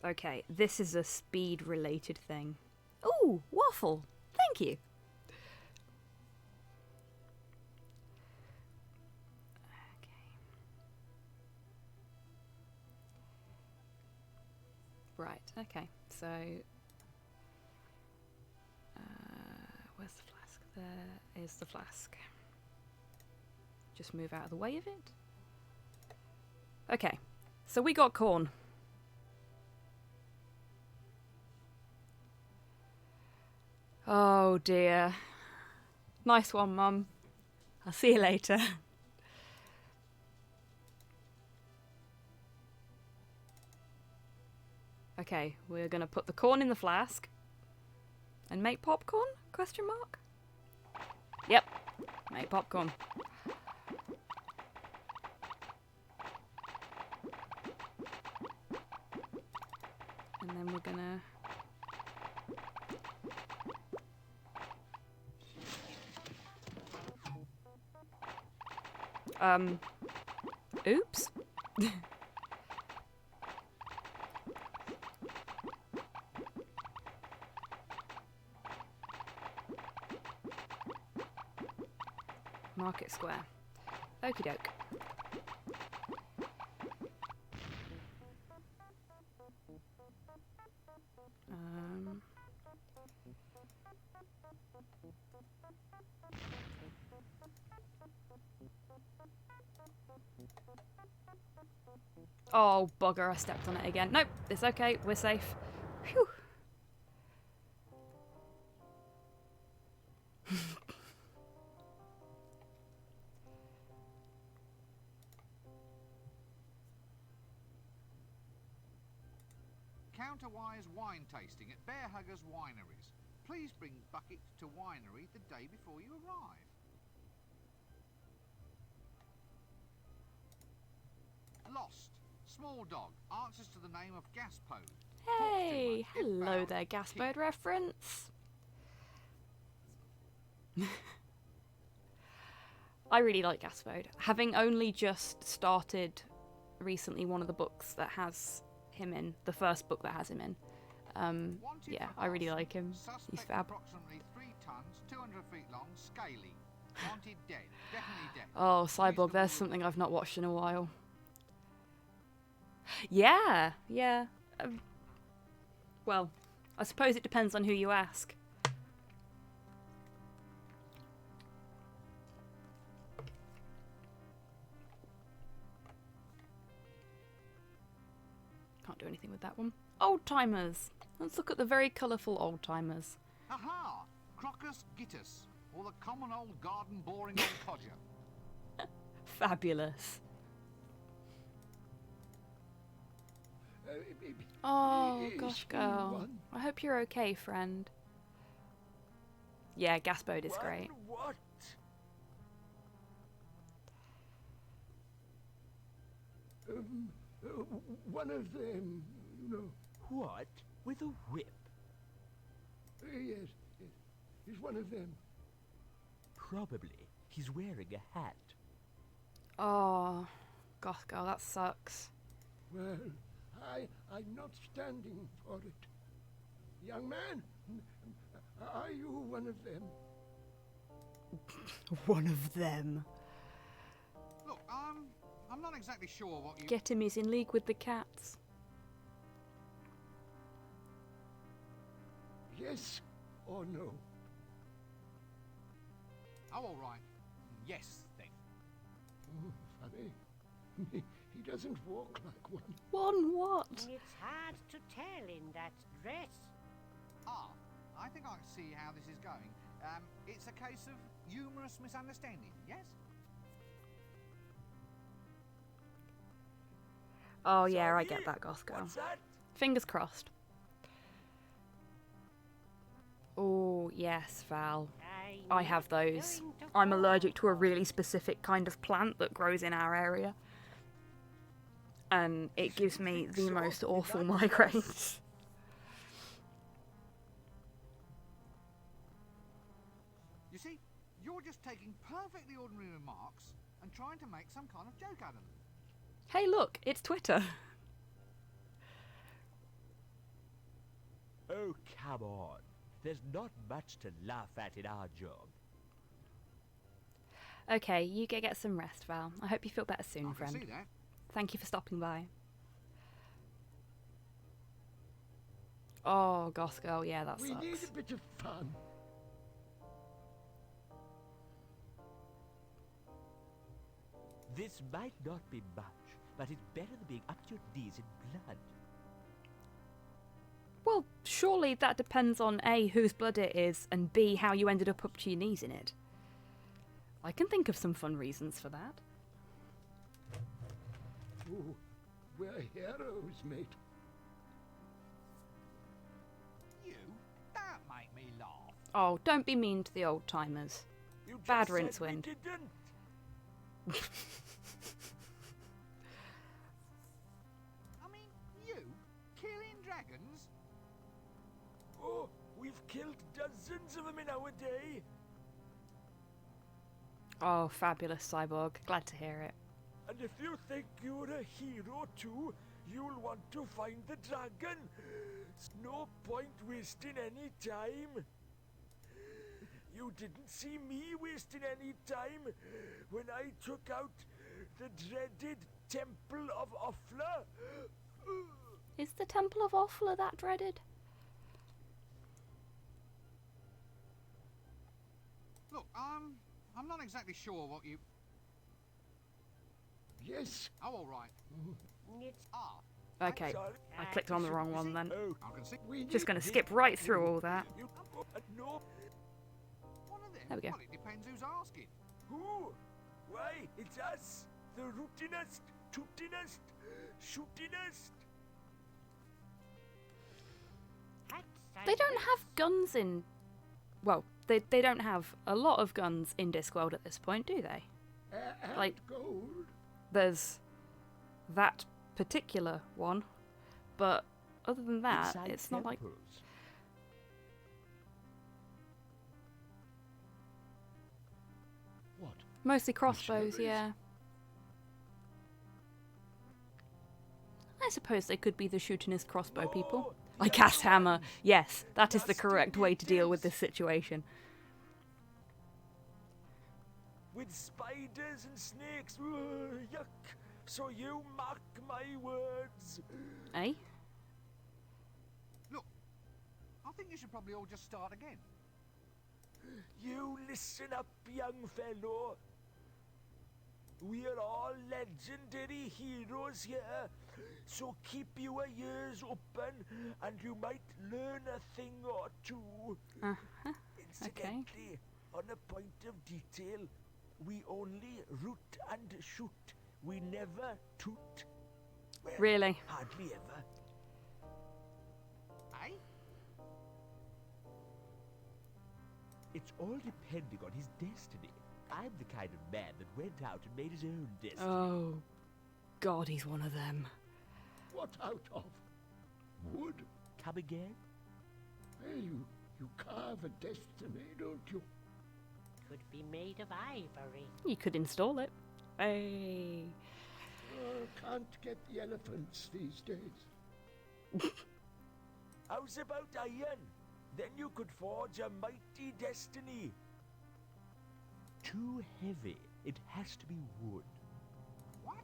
Okay, this is a speed-related thing. Ooh, waffle! Thank you! Right, okay, so where's the flask? There is the flask. Just move out of the way of it. Okay, so we got corn. Oh dear. Nice one, Mum. I'll see you later. Okay, we're gonna put the corn in the flask and make popcorn? Question mark? Yep, make popcorn. And then we're gonna oops. Market Square. Okie doke. Oh, bugger, I stepped on it again. Nope, it's okay, we're safe. Phew. Counterwise wine tasting at Bear Huggers Wineries. Please bring buckets to winery the day before you arrive. Lost. Small dog. Answers to the name of Gaspode. Hey, Talk to him. If hello found, there, keep. Gaspode reference. I really like Gaspode. Having only just started recently one of the books that has him in, the first book that has him in. Wanted Yeah, for I really arson. like him. Suspect He's fab. Approximately 3 tons, 200 feet long, scaly. Wanted dead. Definitely dead. Oh, Cyborg, Reasonable there's something I've not watched in a while. Yeah, yeah. Well, I suppose it depends on who you ask. Can't do anything with that one. Old timers. Let's look at the very colourful old timers. Aha! Crocus gittus, or the common old garden boring old codger. Fabulous. Oh, gosh, girl. I hope you're okay, friend. Yeah, Gaspode is great. What? One of them, you know. What? With a whip? Yes, yes. He's one of them. Probably. He's wearing a hat. Oh, Goth girl, that sucks. Well, I'm not standing for it. Young man, are you one of them? One of them. Look, I'm not exactly sure what you... Get him, he's in league with the cats. Yes or no? Oh, all right. Yes, then. Oh, funny. He doesn't walk like one. One what? It's hard to tell in that dress. Ah, I think I can see how this is going. It's a case of humorous misunderstanding, yes? Oh yeah, I get that, Goth girl. What's that? Fingers crossed. Oh yes, Val. I have those. I'm allergic to a really specific kind of plant that grows in our area. And it gives me the most awful migraines. You see, you're just taking perfectly ordinary remarks and trying to make some kind of joke out of them. Hey look, it's Twitter. Oh, come on. There's not much to laugh at in our job. Okay, you get some rest, Val. I hope you feel better soon, I can friend. see that. Thank you for stopping by. Oh, Goth girl, yeah, that We need sucks. a bit of fun. This might not be much, but it's better than being up to your knees in blood. Well, surely that depends on A, whose blood it is, and B, how you ended up to your knees in it. I can think of some fun reasons for that. Oh, we're heroes, mate. You? That make me laugh. Oh, don't be mean to the old timers. You just Bad said rinse we wind. didn't. I mean, you? Killing dragons? Oh, we've killed dozens of them in our day. Oh, fabulous, Cyborg. Glad to hear it. And if you think you're a hero too, you'll want to find the dragon. It's no point wasting any time. You didn't see me wasting any time when I took out the dreaded Temple of Offler. Is the Temple of Offler that dreaded? Look, I'm not exactly sure what you... Yes. Oh, all right. It's Ah, Okay, Sorry. I clicked on the wrong one then. Oh, I can see We Just need gonna skip right through all that. you, no. one of them. There we go. Well, it depends who's asking. Who? Why, it's us. The rootinest, tootinest, shootinest. They don't have guns in... Well, they don't have a lot of guns in Discworld at this point, do they? and like- gold. There's that particular one, but other than that, Inside it's not like... temples. What? Mostly crossbows, Missionaries? yeah. I suppose they could be the shootingest crossbow people. Oh, I the cast other hammer. ones. Yes, that is the Dusty correct way to deal with this natives. situation. With spiders and snakes. Ugh, yuck. So you mark my words. Eh? Look, I think you should probably all just start again. You listen up, young fellow. We're all legendary heroes here, so keep your ears open and you might learn a thing or two. Uh-huh. Incidentally, on a point of detail, we only root and shoot. We never toot. Well, Really? hardly ever. Eh? It's all depending on his destiny. I'm the kind of man that went out and made his own destiny. Oh, God, he's one of them. What out of? Wood? Come again? Well, you carve a destiny, don't you? could be made of ivory. You could install it. Hey. Can't get the elephants these days. How's about iron? Then you could forge a mighty destiny. Too heavy. It has to be wood. What?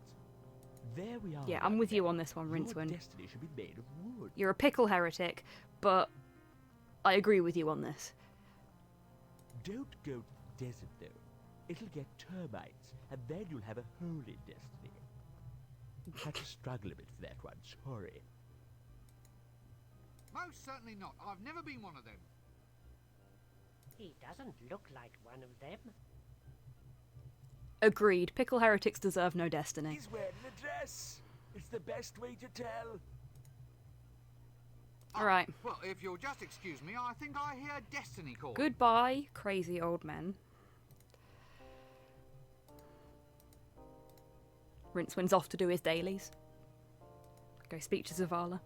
There we are. Yeah, I'm with you on this one, Your Rincewind. destiny should be made of wood. You're a pickle heretic, but I agree with you on this. Don't go to the desert, though. It'll get termites, and then you'll have a holy destiny. Had to struggle a bit for that one, sorry. Most certainly not. I've never been one of them. He doesn't look like one of them. Agreed. Pickle heretics deserve no destiny. He's wearing a dress. It's the best way to tell. Alright. Well, if you'll just excuse me, I think I hear destiny call. Goodbye, crazy old men. Rincewind's off to do his dailies. Go speak to Zavala.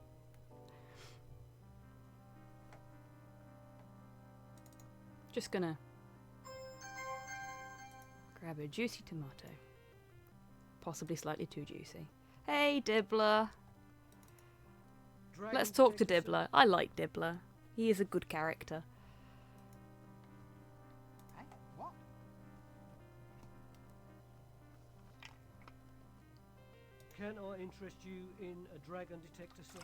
Just gonna grab a juicy tomato. Possibly slightly too juicy. Hey, Dibbler. Let's talk to Dibbler. I like Dibbler. He is a good character. Hey, what? Can I interest you in a dragon detector, sir?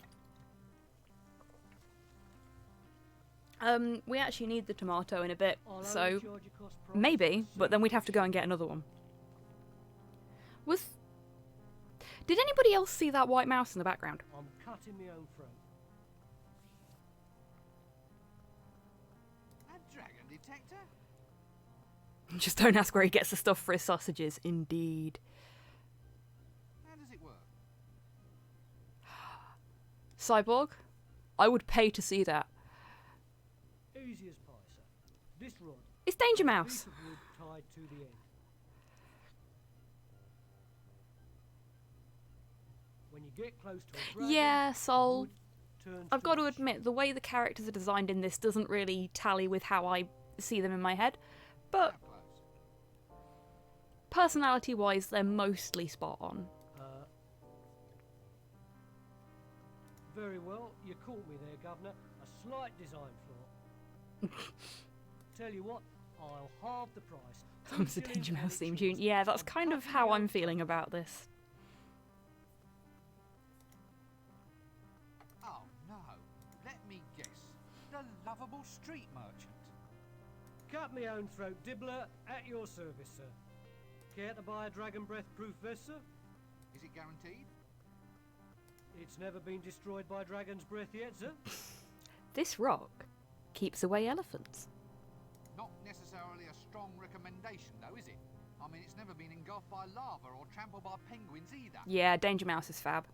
We actually need the tomato in a bit, I'll so only charge you cost price, maybe, sir. but then we'd have to go and get another one. Did anybody else see that white mouse in the background? I'm cutting my own throat. A dragon detector? Just don't ask where he gets the stuff for his sausages. Indeed. How does it work? Cyborg? I would pay to see that. Easy as pie, sir. This rod. It's Danger a Mouse. piece of wood tied to the end. When you get close to a dragon, Yeah, the Sol. wood turns I've got to ash. admit, the way the characters are designed in this doesn't really tally with how I see them in my head. But How close? personality-wise, they're mostly spot on. Very well, you caught me there, Governor. A slight design flaw. Tell you what, I'll halve the price. Comes the Danger Mouse theme tune. Yeah, that's kind of how I'm feeling about this. Oh no. Let me guess. The lovable street merchant. Cut me own throat, Dibbler, at your service, sir. Care to buy a dragon breath proof vest, sir? Is it guaranteed? It's never been destroyed by dragon's breath yet, sir. This rock keeps away elephants. Not necessarily a strong recommendation though, is it? I mean, it's never been engulfed by lava or trampled by penguins either. Yeah, Danger Mouse is fab.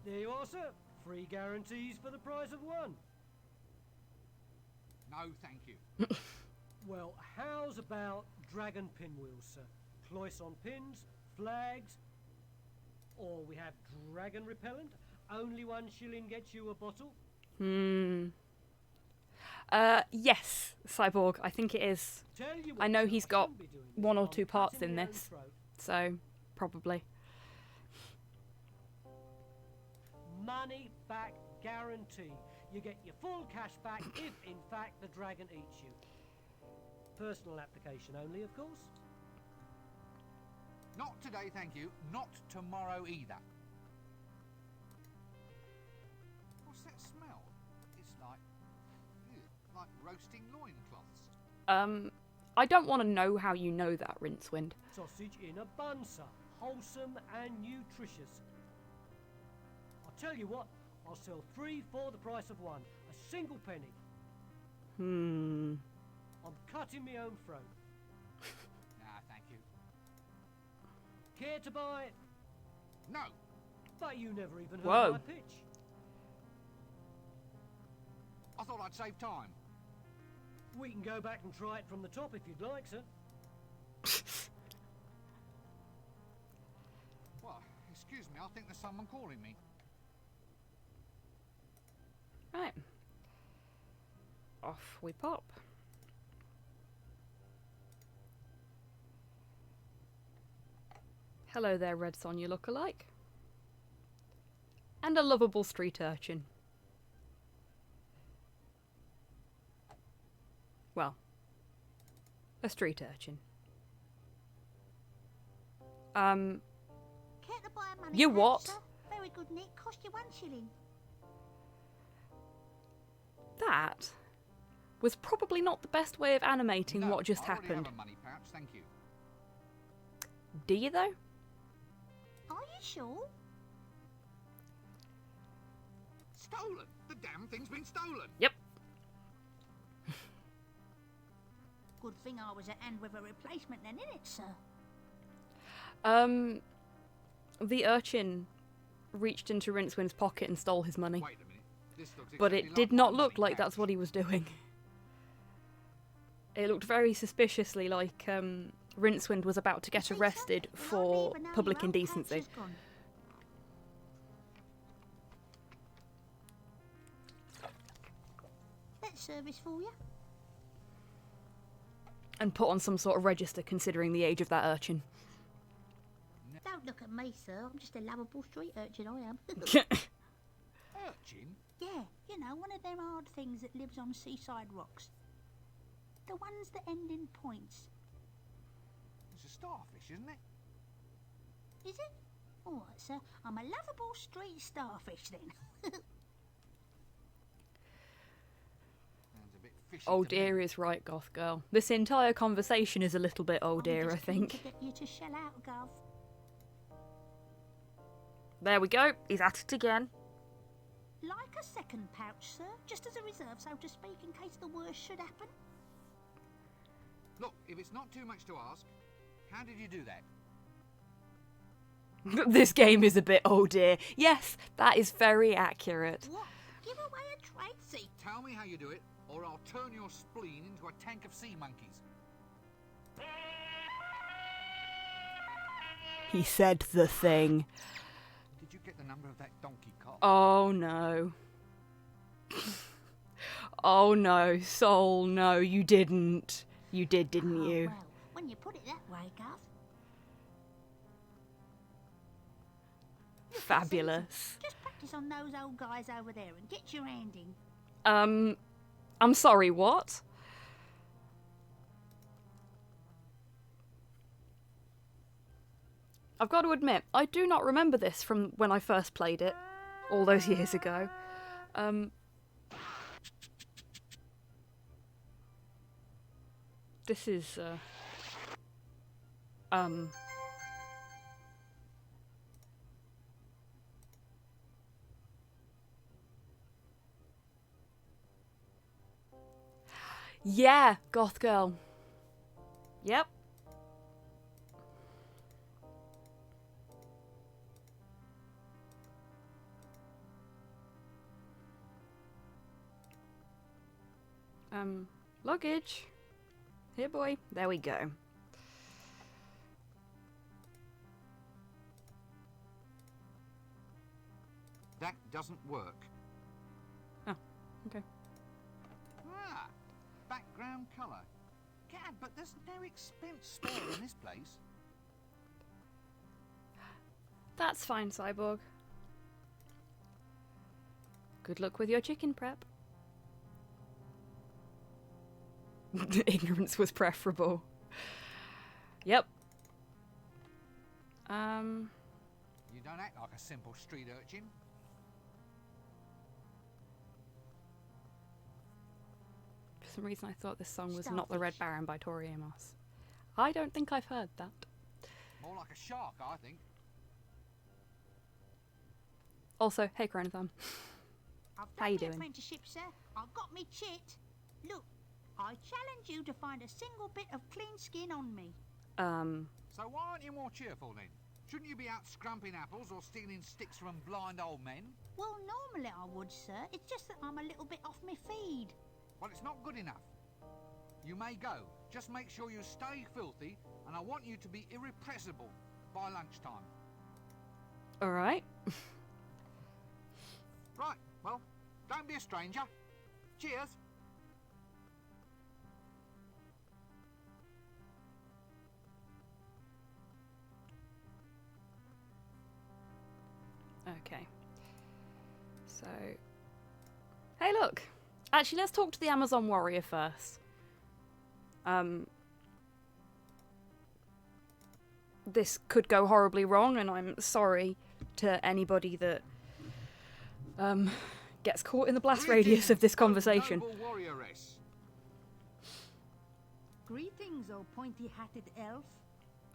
There you are, sir. Free guarantees for the price of one. No, thank you. Well, how's about dragon pinwheels, sir? Cloisson pins, flags, or we have dragon repellent. Only 1 shilling gets you a bottle. Yes, Cyborg, I think it is. Tell you I what, know sir, he's I got shouldn't be doing this. one or I'm two parts cutting in my own this. throat. So, probably. Money back guarantee. You get your full cash back if, in fact, the dragon eats you. Personal application only, of course. Not today, thank you. Not tomorrow either. What's that smell? It's like roasting loincloths. I don't want to know how you know that, Rincewind. Sausage in a bun, sir. Wholesome and nutritious. I'll tell you what, I'll sell 3 for the price of 1. A single penny. I'm cutting my own throat. Nah, thank you. Care to buy? No! But you never even heard Whoa. my pitch. I thought I'd save time. We can go back and try it from the top if you'd like, sir. Well, excuse me, I think there's someone calling me. Right. Off we pop. Hello there, Red Sonja lookalike. And a lovable street urchin. Well, a street urchin. Care to buy a money You pouch, what? sir? Very good, Nick. Cost you 1 shilling. That was probably not the best way of animating No, what just I already happened. have a money pouch, thank you. Do you though? Are you sure? Stolen! The damn thing's been stolen! Yep. Good thing I was at hand with a replacement then, innit, sir? The urchin reached into Rincewind's pocket and stole his money. Wait a minute. This looks But exactly it did like not my look money like that's pouch. what he was doing. It looked very suspiciously like Rincewind was about to get See, sir, arrested you'll for hardly even know public your old pouch indecency. is gone. That service for you? And put on some sort of register considering the age of that urchin. Don't look at me, sir. I'm just a lovable street urchin, I am. Urchin? Yeah, you know, one of them hard things that lives on seaside rocks. The ones that end in points. It's a starfish, isn't it? Is it? All right, sir. I'm a lovable street starfish, then. Sounds a bit fishy Oh to dear me. is right, goth girl. This entire conversation is a little bit oh I'm dear, I just keen think. to get you to shell out, Gov. There we go. He's at it again. Like a second pouch, sir, just as a reserve, so to speak, in case the worst should happen. Look, if it's not too much to ask, how did you do that? This game is a bit oh dear. Yes, that is very accurate. What? Give away a trade seat. Tell me how you do it, or I'll turn your spleen into a tank of sea monkeys. He said the thing. Did you get the number of that donkey cop? Oh no. Oh no, Soul, no, you didn't. You did, didn't Oh, you? well, when you put it that way, Gov. Fabulous. Just practice on those old guys over there and get your hand in. I'm sorry, what? I've got to admit, I do not remember this from when I first played it, all those years ago. This is, yeah, goth girl. Yep. Luggage. Here, boy. There we go. That doesn't work. Oh, okay. Ah, background colour. Gad, but there's no expense spared in this place. That's fine, Cyborg. Good luck with your chicken prep. Ignorance was preferable. Yep. You don't act like a simple street urchin. For some reason I thought this song was Not the Red Starfish. Baron by Tori Amos. I don't think I've heard that. More like a shark, I think. Also, hey Chronothon. I've How done you the doing? apprenticeship, sir. I've got me chit. Look, I challenge you to find a single bit of clean skin on me. So why aren't you more cheerful then? Shouldn't you be out scrumping apples or stealing sticks from blind old men? Well, normally I would, sir. It's just that I'm a little bit off my feed. Well, it's not good enough. You may go. Just make sure you stay filthy, and I want you to be irrepressible by lunchtime. Alright. Right, well, don't be a stranger. Cheers. Okay. So... Hey, look! Actually, let's talk to the Amazon warrior first. This could go horribly wrong, and I'm sorry to anybody that gets caught in the blast radius of this conversation. Noble warrioress. Greetings, O pointy-hatted elf.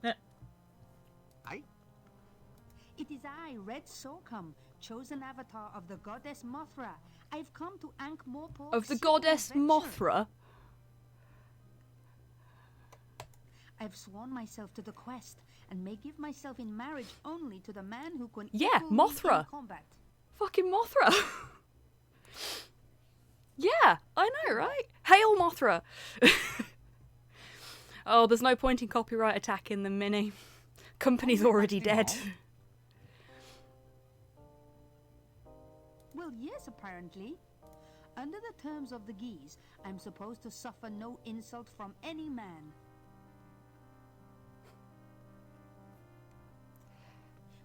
Eh? It is I, Red Sorghum, chosen avatar of the goddess Mothra. I've come to Ankh-Morpork. Of the goddess Mothra? I've sworn myself to the quest, and may give myself in marriage only to the man who can Yeah, equal me Mothra. in combat. Fucking Mothra. Yeah, I know, right? Hail Mothra. Oh, there's no point in copyright attacking them, Minnie. Company's already dead. Well, yes, apparently. Under the terms of the Geese, I'm supposed to suffer no insult from any man.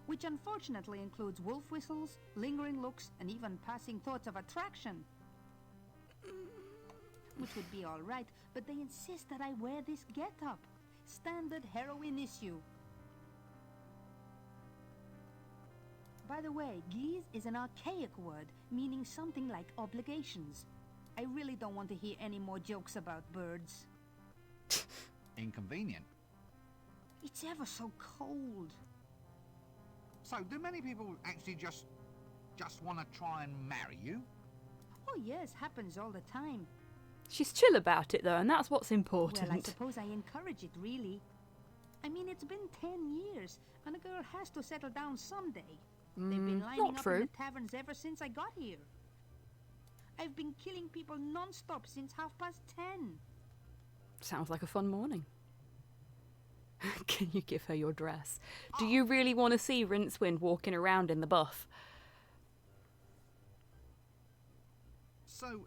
Which unfortunately includes wolf whistles, lingering looks, and even passing thoughts of attraction. Which would be alright, but they insist that I wear this get-up. Standard heroine issue. By the way, geese is an archaic word, meaning something like obligations. I really don't want to hear any more jokes about birds. Inconvenient. It's ever so cold. So, do many people actually just want to try and marry you? Oh yes, happens all the time. She's chill about it, though, and that's what's important. Well, I suppose I encourage it, really. I mean, it's been 10 years, and a girl has to settle down someday. They've been lining not up true. in the taverns ever since I got here. I've been killing people non-stop since 10:30. Sounds like a fun morning. Can you give her your dress? Do you really want to see Rincewind walking around in the buff? So,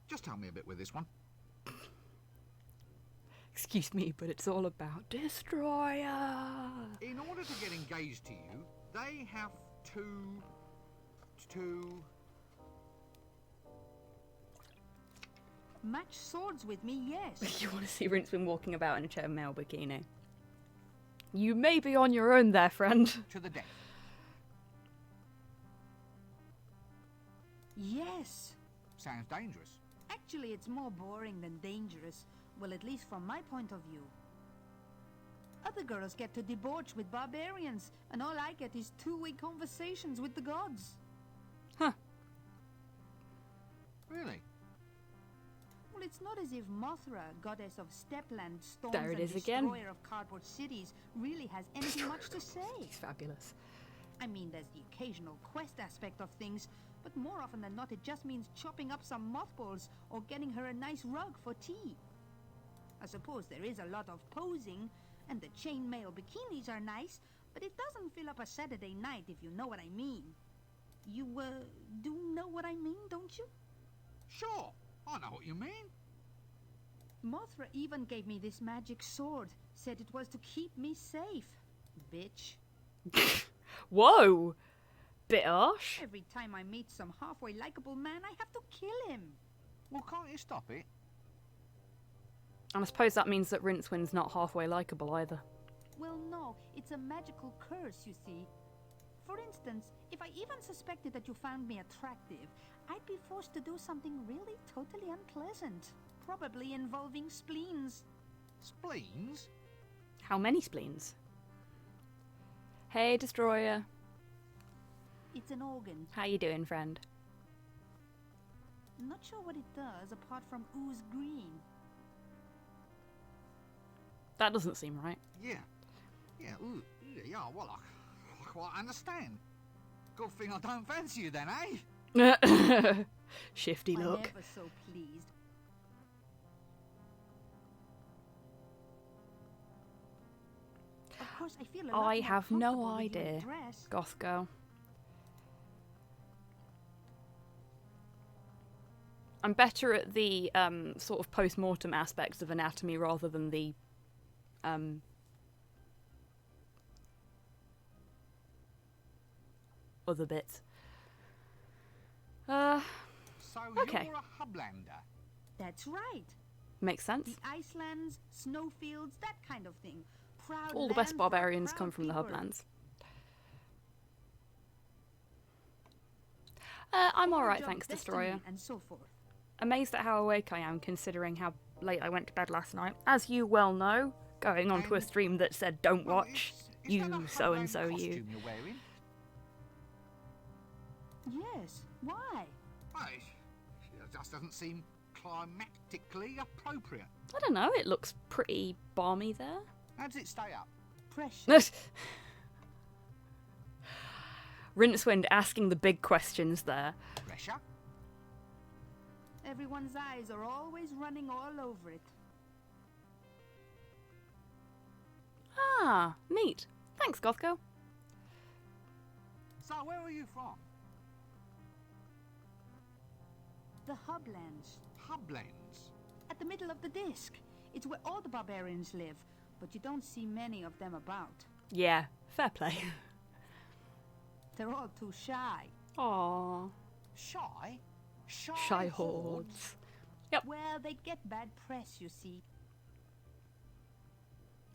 just tell me a bit with this one. Excuse me, but it's all about Destroyer. In order to get engaged to you, they have to... Match swords with me, yes. You want to see Rincewind walking about in a chainmail bikini? You may be on your own there, friend. to the death. Yes. Sounds dangerous. Actually, it's more boring than dangerous. Well, at least from my point of view. Other girls get to debauch with barbarians, and all I get is two-way conversations with the gods. Huh. Really? Well, it's not as if Mothra, goddess of Stepland, storms There it and is again. destroyer of cardboard cities, really has anything much to say. He's fabulous. I mean, there's the occasional quest aspect of things, but more often than not, it just means chopping up some mothballs or getting her a nice rug for tea. I suppose there is a lot of posing, and the chainmail bikinis are nice, but it doesn't fill up a Saturday night, if you know what I mean. You, do know what I mean, don't you? Sure, I know what you mean. Mothra even gave me this magic sword, said it was to keep me safe. Bitch. Whoa! Bit harsh. Every time I meet some halfway likable man, I have to kill him. Well, can't you stop it? And I suppose that means that Rincewind's not halfway likeable either. Well, no, it's a magical curse, you see. For instance, if I even suspected that you found me attractive, I'd be forced to do something really totally unpleasant. Probably involving spleens. Spleens? How many spleens? Hey, Destroyer. It's an organ. How you doing, friend? Not sure what it does apart from ooze green. That doesn't seem right. Yeah. Yeah, ooh, yeah, well, I quite understand. Good thing I don't fancy you then, eh? Shifty I'm look. ever so pleased. Of course, I feel a lot I more have no comfortable with your idea. dress. Goth girl. I'm better at the sort of post-mortem aspects of anatomy rather than the other bits. So Okay. you're a Hublander? That's right. Makes sense. The Icelands, snowfields, that kind of thing. Proud All the best land for barbarians proud come from the people. Hublands. I'm Forge alright, of thanks, destiny Destroyer. and so forth. Amazed at how awake I am, considering how late I went to bed last night. As you well know, going onto a And- stream that said don't Well, watch, is that a you Hubland so-and-so you. costume you're wearing? Yes. Why? Well, it just doesn't seem climatically appropriate. I don't know, it looks pretty balmy there. How does it stay up? Precious. Rincewind asking the big questions there. Pressure? Everyone's eyes are always running all over it. Ah, neat. Thanks, Gothko. So where are you from? The Hublands. Hublands? At the middle of the disc. It's where all the barbarians live, but you don't see many of them about. Yeah, fair play. They're all too shy. Aww. Shy? Shy hordes. Yep. Well, they get bad press, you see.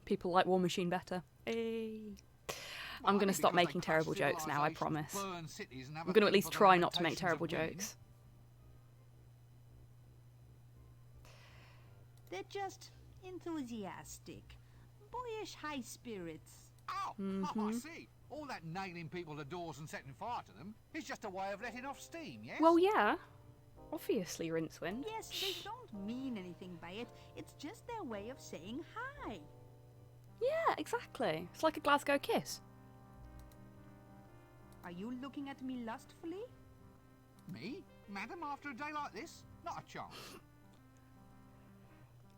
People like War Machine better. Hey. I'm going to stop making terrible jokes now, I promise. I'm going to at least try not to make terrible jokes. They're just enthusiastic. Boyish high spirits. Oh, I see. All that nailing people to doors and setting fire to them is just a way of letting off steam, yes? Well, yeah. Obviously, Rincewind. Yes, they don't mean anything by it. It's just their way of saying hi. Yeah, exactly. It's like a Glasgow kiss. Are you looking at me lustfully? Me? Madam, after a day like this? Not a chance.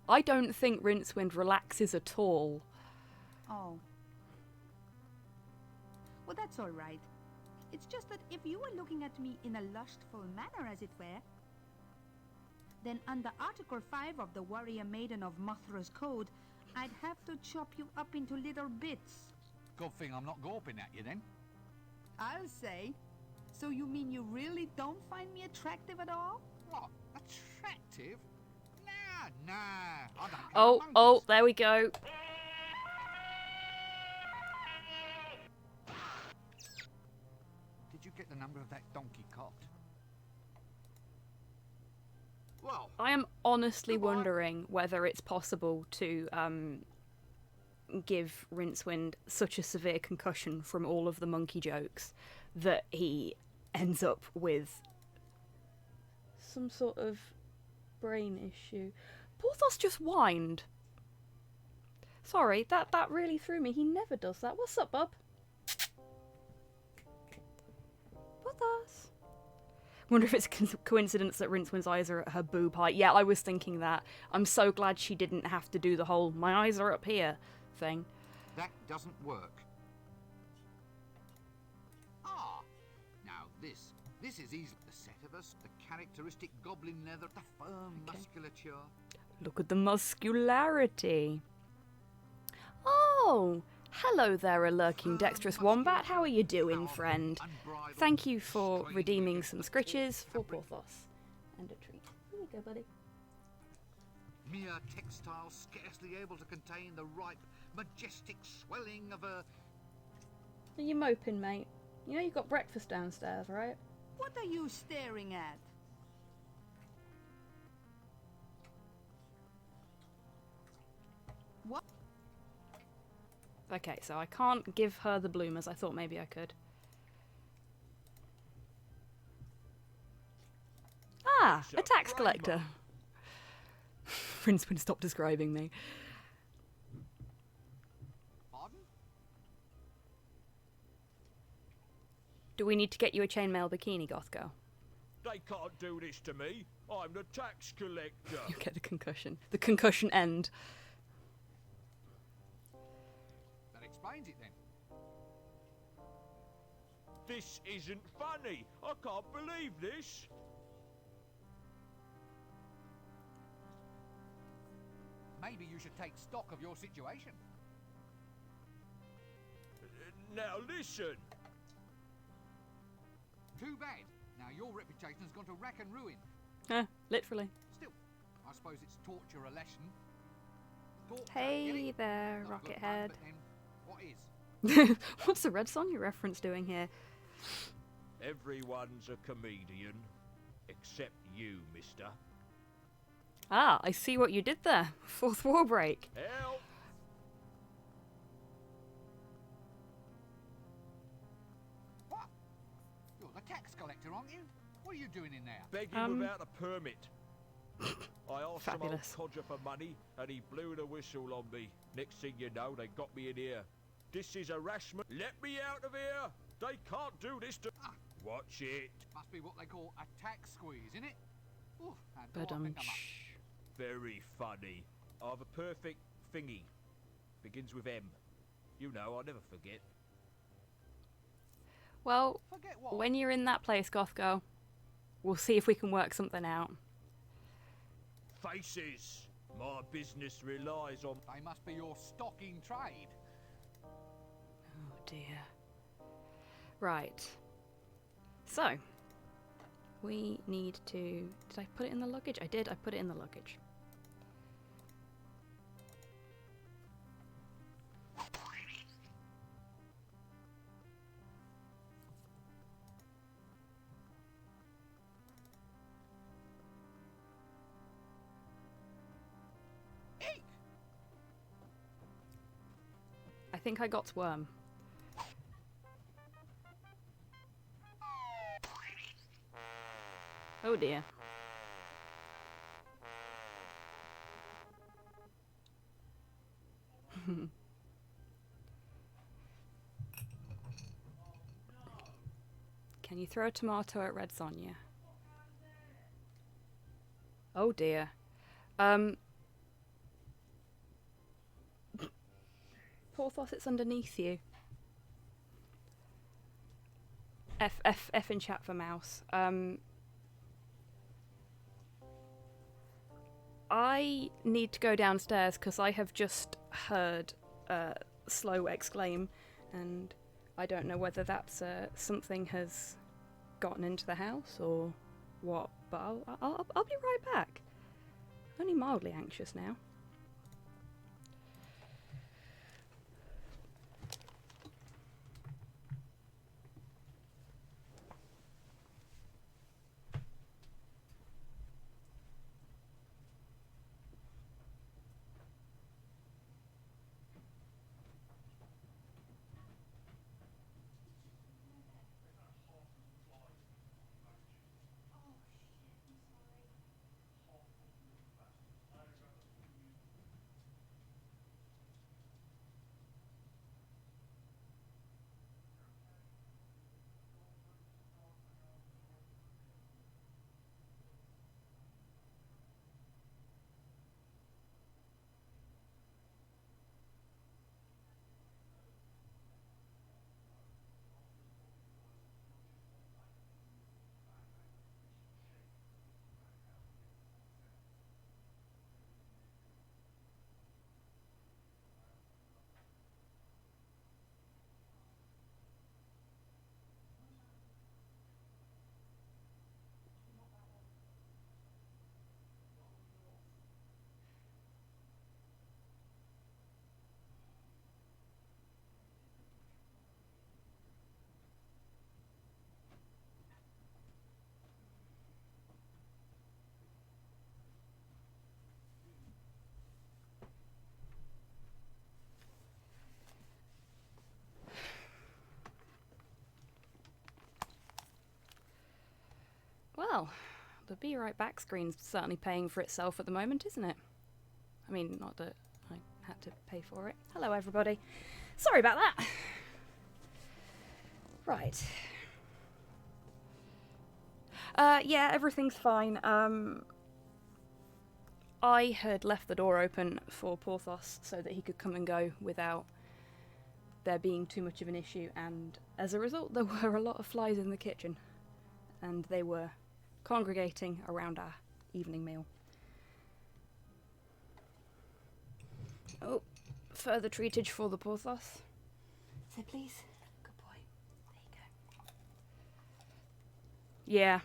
I don't think Rincewind relaxes at all. Oh. Well, that's all right. It's just that if you were looking at me in a lustful manner, as it were, then under Article 5 of the Warrior Maiden of Mothra's Code, I'd have to chop you up into little bits. Good thing I'm not gawping at you then. I'll say. So you mean you really don't find me attractive at all? What? Attractive? Nah, I don't care Oh, monkeys. oh, there we go. Did you get the number of that donkey cot? Well, I am honestly Goodbye. wondering whether it's possible to give Rincewind such a severe concussion from all of the monkey jokes that he ends up with some sort of brain issue. Porthos just whined. Sorry, that really threw me. He never does that. What's up, bub? Porthos. Wonder if it's a coincidence that Rincewind's eyes are at her boob height. Yeah, I was thinking that. I'm so glad she didn't have to do the whole "my eyes are up here" thing. that doesn't work. Ah, now this is easily the set of us, the characteristic goblin leather, the firm musculature. Look at the muscularity. Oh, hello there, a lurking dexterous wombat. How are you doing, friend? Thank you for redeeming some scritches for Porthos. And a treat. Here you go, buddy. Mere textile scarcely able to contain the ripe, majestic swelling of a... Are you moping, mate? You know you've got breakfast downstairs, right? What are you staring at? What? Okay, so I can't give her the bloomers. I thought maybe I could. Ah, a tax collector. Rincewind, stop describing me. Pardon? Do we need to get you a chainmail bikini, Gothko? They can't do this to me. I'm the tax collector. You get the concussion. The concussion end. That explains it then. This isn't funny. I can't believe this. Maybe you should take stock of your situation. Now listen. Too bad. Now your reputation has gone to rack and ruin. Literally. Still, I suppose it's taught you a lesson. Torture, Hey get it? there, Not a good Rocket one, but then what is? What's the Red Sonja reference doing here? Everyone's a comedian, except you, mister. Ah, I see what you did there. Fourth wall break. Help! What? You're the tax collector, aren't you? What are you doing in there? Begging without a permit. I asked some old Fabulous. codger for money, and he blew the whistle on me. Next thing you know, they got me in here. This is harassment. Let me out of here! They can't do this to... Ah. Watch it. Must be what they call a tax squeeze, innit? Oof, how do I But pick 'em up? Very funny. I've a perfect thingy. Begins with M. You know, I'll never forget. Well, Forget what? when you're in that place, Goth Girl, we'll see if we can work something out. Faces. My business relies on... They must be your stock in trade. Oh dear. Right. So, we need to... Did I put it in the luggage? I did, I put it in the luggage. Eek! I think I got worm. Oh dear. Can you throw a tomato at Red Sonja? Oh dear. Porthos, it's underneath you. F in chat for mouse. I need to go downstairs because I have just heard Slow exclaim, and I don't know whether that's something has gotten into the house or what. But I'll be right back. Only mildly anxious now. Well, the Be Right Back screen's certainly paying for itself at the moment, isn't it? I mean, not that I had to pay for it. Hello, everybody. Sorry about that. Right. Yeah, everything's fine. I had left the door open for Porthos so that he could come and go without there being too much of an issue, and as a result there were a lot of flies in the kitchen, and they were congregating around our evening meal. Oh, further treatage for the Porthos. So please, good boy. There you Yeah.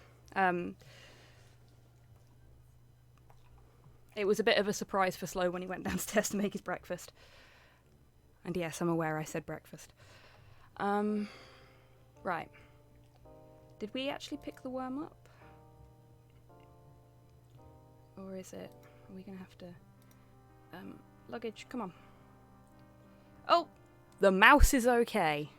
It was a bit of a surprise for Slow when he went downstairs to make his breakfast. And yes, I'm aware I said breakfast. Right. Did we actually pick the worm up? Or is it... Are we going to have to... luggage, come on. Oh! The mouse is okay.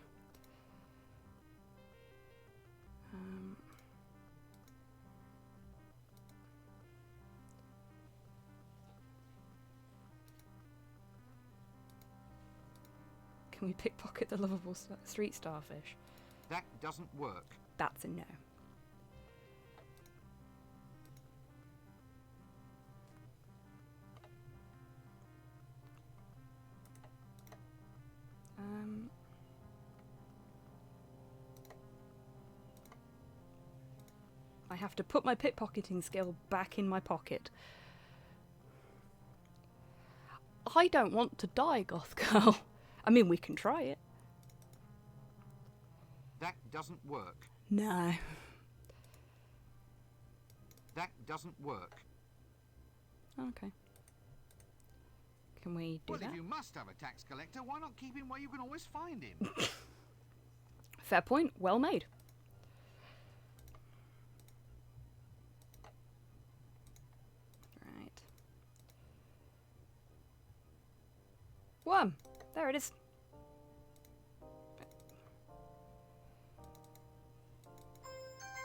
Can we pickpocket the lovable street starfish? That doesn't work. That's a no. I have to put my pickpocketing skill back in my pocket. I don't want to die, Goth Girl. I mean, we can try it. That doesn't work. No. That doesn't work. Okay. Can we do Well, that? if you must have a tax collector, why not keep him where you can always find him? Fair point. Well made. Right. Worm. There it is.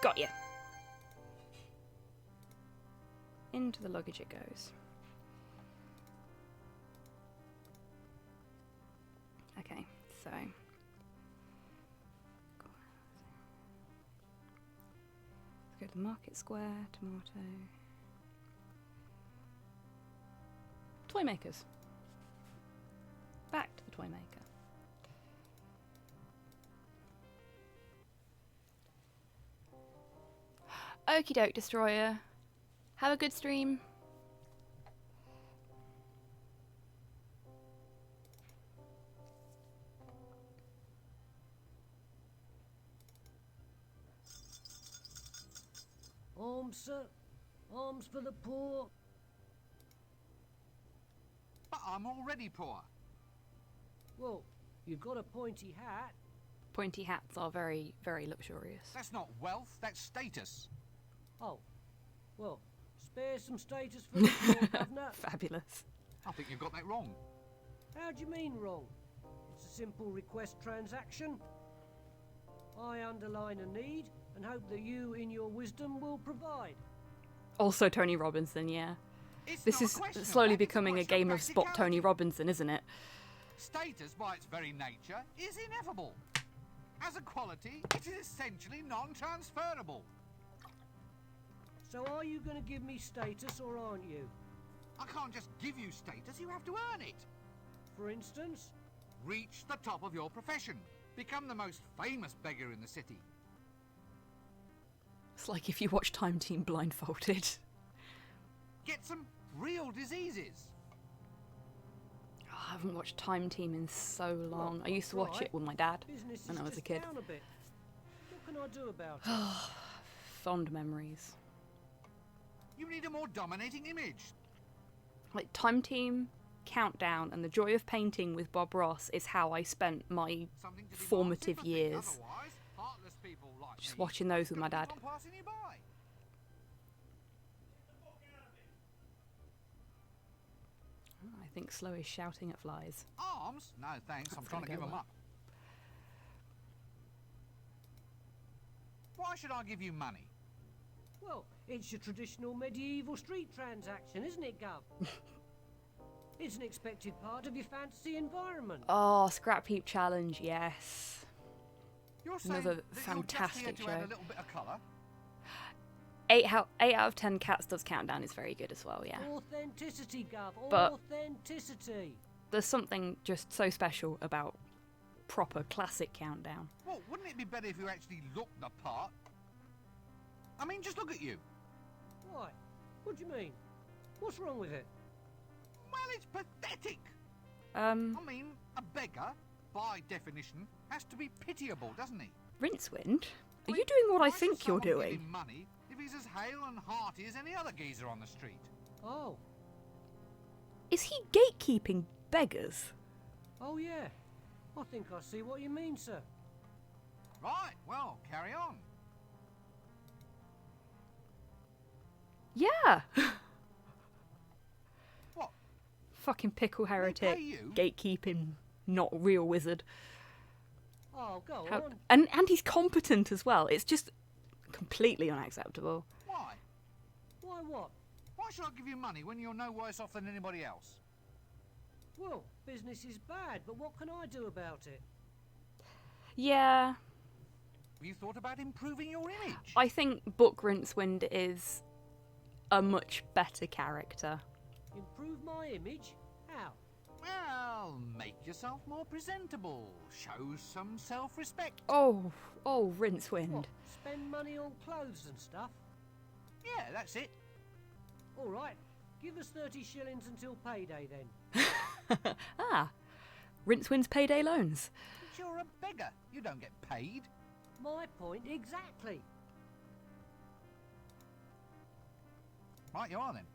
Got you. Into the luggage it goes. Okay, so let's go to the market square, tomato. Toy makers. Back to the toy maker. Okie doke, Destroyer. Have a good stream. Alms, sir. Alms for the poor. But I'm already poor. Well, you've got a pointy hat. Pointy hats are very, very luxurious. That's not wealth, that's status. Oh, well, spare some status for the poor, governor. Fabulous. I think you've got that wrong. How do you mean wrong? It's a simple request transaction. I underline a need and hope that you, in your wisdom, will provide. Also Tony Robinson, yeah. It's This not is a question of slowly that, it's becoming a question game of Spot Tony practicality. Robinson, isn't it? Status, by its very nature, is ineffable. As a quality, it is essentially non-transferable. So are you going to give me status or aren't you? I can't just give you status, you have to earn it. For instance? Reach the top of your profession. Become the most famous beggar in the city. It's like if you watch Time Team blindfolded. Get some real diseases. Oh, I haven't watched Time Team in so long. Well, I used to watch right. it with my dad Business when is I was a just kid. down a bit. What can I do about it? Fond memories. You need a more dominating image. Like Time Team, Countdown, and The Joy of Painting with Bob Ross is how I spent my Something to demand formative sympathy. years. Otherwise, heartless people like Just me watching those with my could dad. keep on passing you by. I think Slow is shouting at flies. Arms? No, thanks. I'm That's trying to gonna give go them well. up. Why should I give you money? Well, it's your traditional medieval street transaction, isn't it, Gov? It's an expected part of your fantasy environment. Oh, Scrap Heap Challenge, yes. You're saying Another that you're fantastic just here to add show. a little bit of colour? 8 out of 10 Cats Does Countdown is very good as well, yeah. Authenticity, Gov. But- Authenticity. There's something just so special about proper classic Countdown. Well, wouldn't it be better if you actually looked the part? I mean, just look at you. Why? What do you mean? What's wrong with it? Well, it's pathetic. I Um, mean, a beggar, by definition, has to be pitiable, doesn't he? Rincewind? Are you doing what I Why should think you're someone give doing? him money if he's as hale and hearty as any other geezer on the street? Oh, Is he gatekeeping beggars? oh yeah. I think I see what you mean, sir. Right, well, carry on. Yeah. What? Fucking pickle heretic, pay you? gatekeeping, not real wizard. Oh, go How, on. and he's competent as well. It's just completely unacceptable. Why? Why what? Why should I give you money when you're no worse off than anybody else? Well, business is bad, but what can I do about it? Yeah, Have you thought about improving your image? I think Book Rincewind is a much better character. Improve my image? How? Well, make yourself more presentable. Show some self-respect. Oh, Rincewind. What? Spend money on clothes and stuff? Yeah, that's it. All right. Give us 30 shillings until payday then. Rincewind's payday loans. But you're a beggar. You don't get paid. My point exactly. Right, you are then.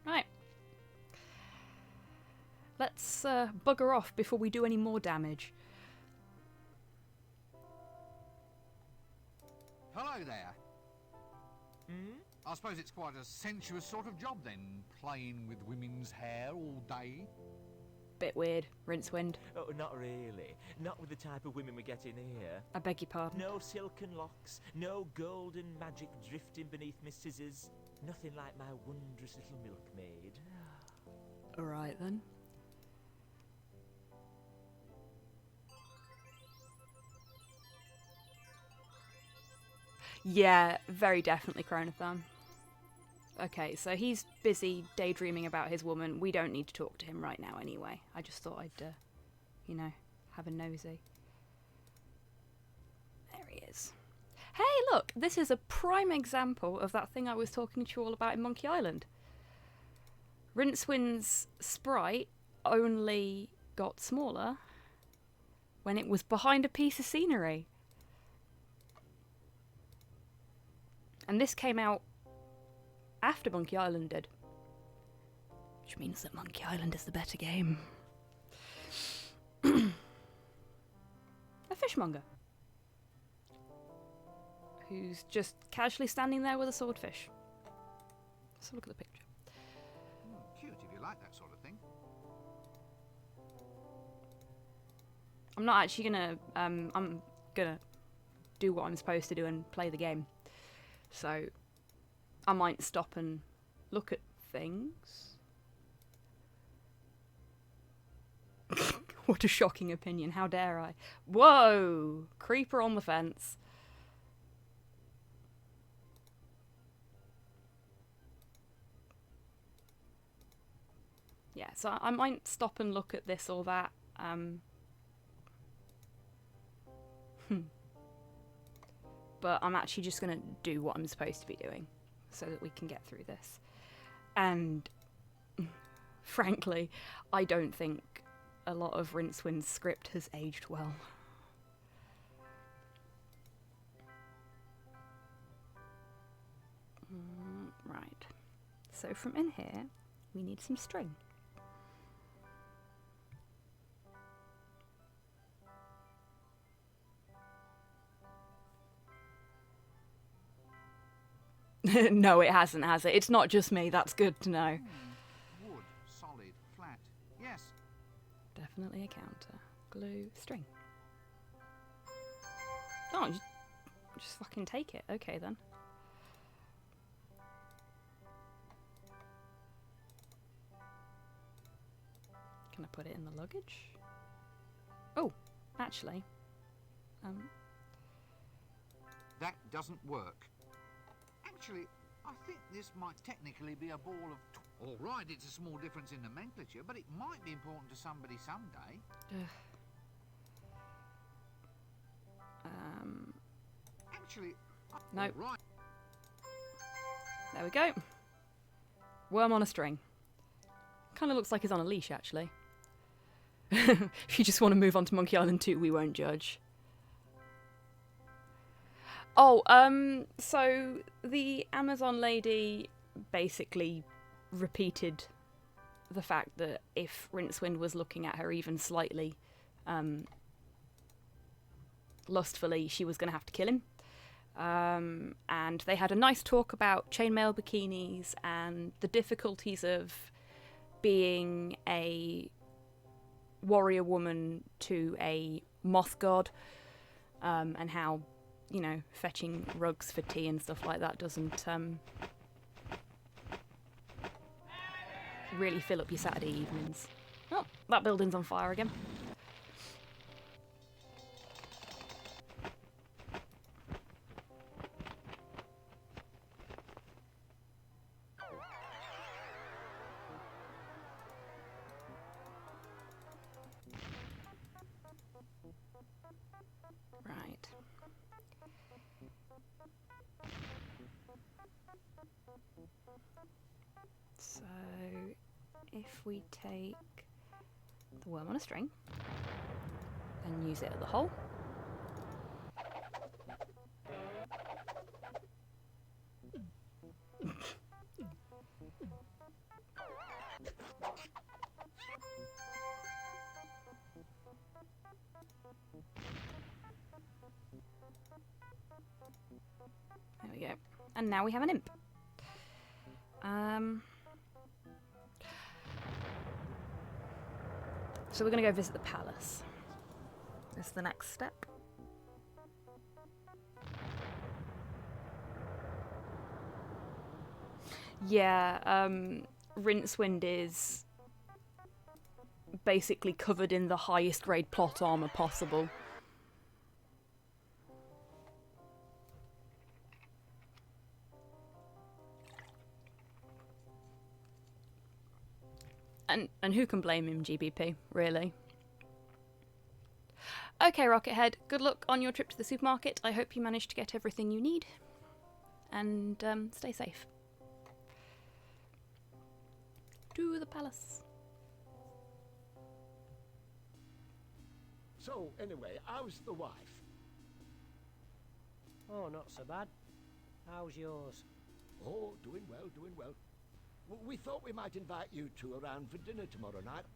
Right. Let's bugger off before we do any more damage. Hello there. I suppose it's quite a sensuous sort of job then, playing with women's hair all day. Bit weird, Rincewind. Oh, not really. Not with the type of women we get in here. I beg your pardon. No silken locks, no golden magic drifting beneath my scissors. Nothing like my wondrous little milkmaid. Alright then. Yeah, very definitely Chronothon. Okay, so he's busy daydreaming about his woman. We don't need to talk to him right now anyway. I just thought I'd, you know, have a nosy. There he is. Hey, look! This is a prime example of that thing I was talking to you all about in Monkey Island. Rincewind's sprite only got smaller when it was behind a piece of scenery. And this came out after Monkey Island did. Which means that Monkey Island is the better game. A fishmonger. Who's just casually standing there with a swordfish. Let's have a look at the picture. Cute if you like that sort of thing. I'm not actually gonna, I'm gonna do what I'm supposed to do and play the game. So, I might stop and look at things. What a shocking opinion, how dare I? Whoa! Creeper on the fence. Yeah, so I might stop and look at this or that. But I'm actually just going to do what I'm supposed to be doing so that we can get through this. And frankly, I don't think a lot of Rincewind's script has aged well. Right. So from in here, we need some string. No, it hasn't, has it? It's not just me, that's good to know. Wood, solid, flat. Yes. Definitely a counter. Glue, string. Oh, just fucking take it. Okay, then. Can I put it in the luggage? Oh, actually. That doesn't work. Actually, I think this might technically be a ball of... All right, it's a small difference in nomenclature, but it might be important to somebody someday. Actually... Nope. All right. There we go. Worm on a string. Kind of looks like he's on a leash, actually. If you just want to move on to Monkey Island 2, we won't judge. Oh, so the Amazon lady basically repeated the fact that if Rincewind was looking at her even slightly lustfully, she was going to have to kill him. And they had a nice talk about chainmail bikinis and the difficulties of being a warrior woman to a moth god, and how, you know, fetching rugs for tea and stuff like that doesn't really fill up your Saturday evenings. Oh, that building's on fire again. Right. So, if we take the worm on a string and use it at the hole. There we go. And now we have an imp. So we're going to go visit the palace. This is the next step. Yeah, Rincewind is basically covered in the highest grade plot armor possible. And who can blame him, GBP, really? Okay, Rockethead, good luck on your trip to the supermarket. I hope you manage to get everything you need. And stay safe. To the palace. So, anyway, how's the wife? Oh, not so bad. How's yours? Oh, doing well, doing well. We thought we might invite you two around for dinner tomorrow night.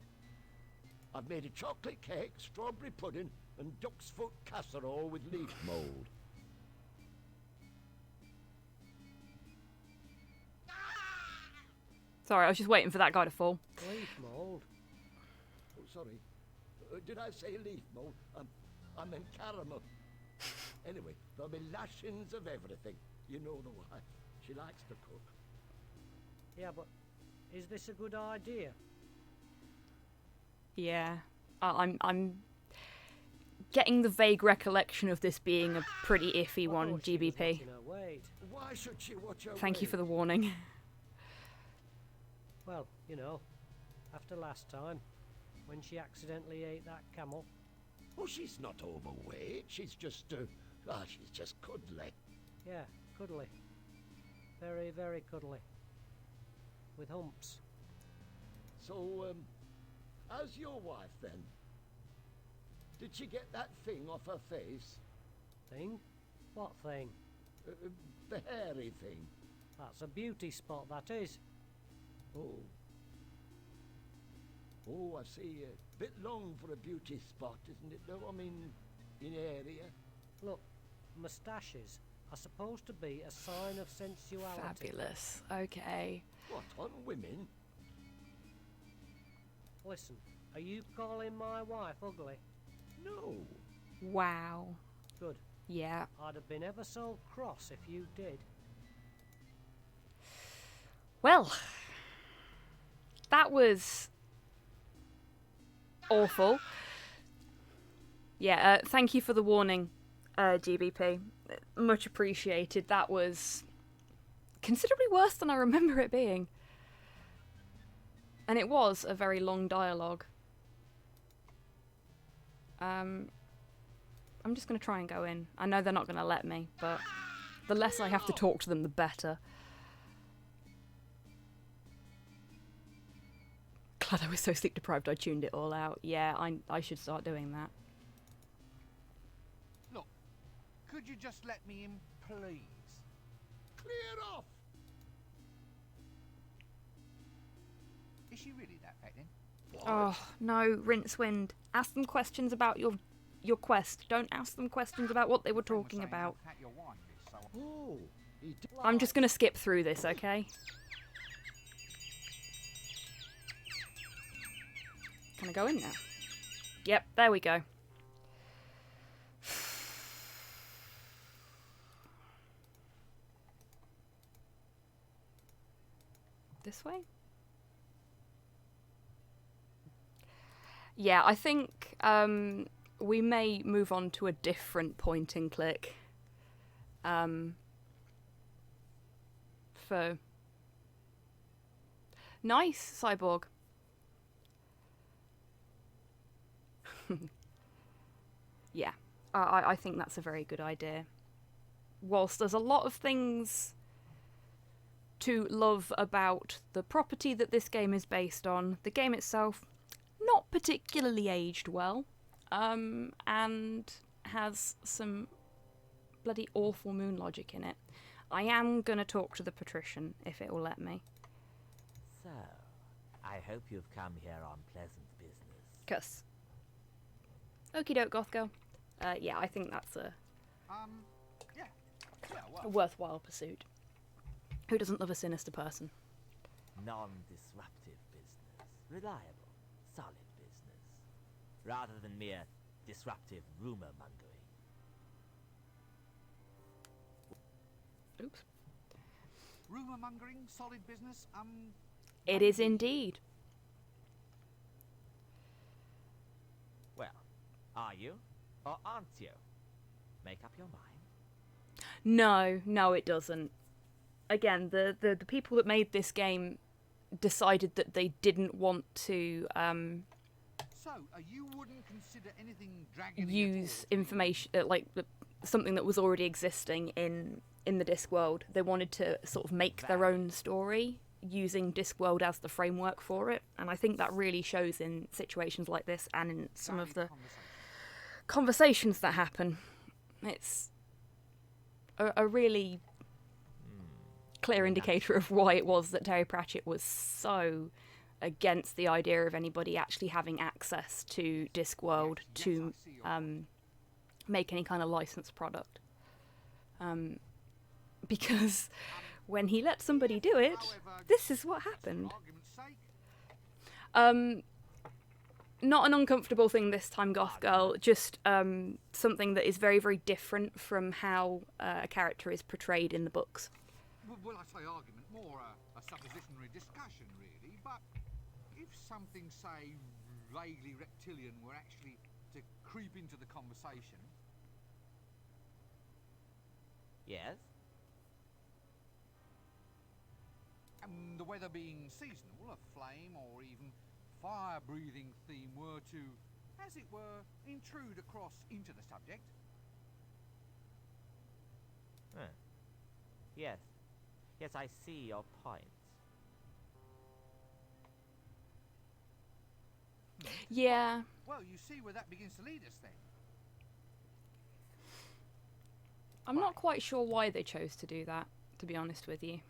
I've made a chocolate cake, strawberry pudding, and duck's foot casserole with leaf mould. Sorry, I was just waiting for that guy to fall. Leaf mould? Oh, sorry. Did I say leaf mould? I meant caramel. Anyway, there'll be lashings of everything. You know the wife. She likes to cook. Yeah, but is this a good idea? Yeah, I'm getting the vague recollection of this being a pretty iffy one, GBP. Why should she watch her Thank you weight? for the warning. Well, you know, after last time, when she accidentally ate that camel. Oh, she's not overweight. She's just, she's just cuddly. Yeah, cuddly. Very, very cuddly. With humps. So, how's your wife then? Did she get that thing off her face? Thing? What thing? The hairy thing. That's a beauty spot, that is. Oh. Oh, I see. A bit long for a beauty spot, isn't it, though? I mean, in area. Look, moustaches are supposed to be a sign of sensuality. Fabulous. Okay. What, on women? Listen, are you calling my wife ugly? No. Wow. Good. Yeah. I'd have been ever so cross if you did. Well, that was awful. Yeah, thank you for the warning, GBP. Much appreciated. That was considerably worse than I remember it being. And it was a very long dialogue. I'm just going to try and go in. I know they're not going to let me, but the less I have to talk to them, the better. Glad I was so sleep deprived I tuned it all out. Yeah, I should start doing that. Look, Could you just let me in, please? Clear off! Is she really that fat then? Oh, no, Rincewind. Ask them questions about your quest. Don't ask them questions about what they were talking about. Fat your wife is, so Oh, he did. I'm just gonna skip through this, okay? Can I go in now? Yep, there we go. This way? Yeah, I think we may move on to a different point and click. For nice cyborg. Yeah, I think that's a very good idea. Whilst there's a lot of things to love about the property that this game is based on, the game itself not particularly aged well, and has some bloody awful moon logic in it. I am gonna talk to the patrician if it will let me. So, I hope you've come here on pleasant business. Cuss. Okie doke, goth girl. Yeah, I think that's a yeah, a worthwhile pursuit. Who doesn't love a sinister person? Non-disruptive business. Reliable, solid business. Rather than mere disruptive rumor-mongering. Oops. Rumour mongering, solid business. It is indeed. Well, are you? Or aren't you? Make up your mind. No, it doesn't. Again, the people that made this game decided that they didn't want to So, you wouldn't consider anything dragging use information something that was already existing in the Discworld. They wanted to sort of make their own story using Discworld as the framework for it, and I think that really shows in situations like this and in some of the conversations that happen. It's a really clear indicator of why it was that Terry Pratchett was so against the idea of anybody actually having access to Discworld to make any kind of licensed product. Because when he let somebody do it, this is what happened. Not an uncomfortable thing this time, Goth Girl, just something that is very, very different from how a character is portrayed in the books. Well, I say argument, more a suppositionary discussion, really, but if something, say, vaguely reptilian were actually to creep into the conversation... Yes? And the weather being seasonal, a flame or even fire-breathing theme were to, as it were, intrude across into the subject. Huh. Yes. Yes, I see your point. Yeah. Well, you see where that begins to lead us then. I'm not quite sure why they chose to do that, to be honest with you.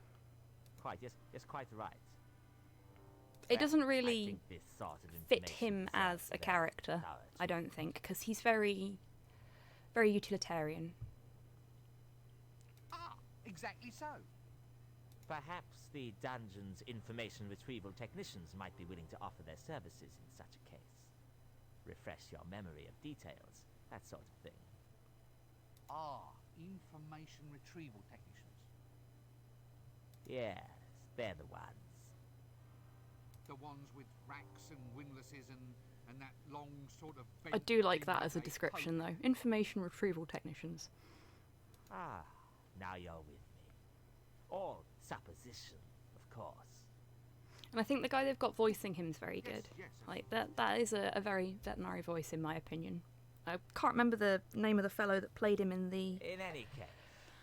Quite, yes, quite right. It doesn't I really think this sort of fit information him deserves as a their character, authority. I don't think, because he's very, very utilitarian. Ah, exactly so. Perhaps the dungeon's information retrieval technicians might be willing to offer their services in such a case. Refresh your memory of details, that sort of thing. Ah, information retrieval technicians. Yes, they're the ones. The ones with racks and windlasses and that long sort of... I do like that as a description, though. Information retrieval technicians. Ah, now you're with me. All supposition, of course. And I think the guy they've got voicing him is very good. Yes, Like, that is a very veterinary voice, in my opinion. I can't remember the name of the fellow that played him in the In any case,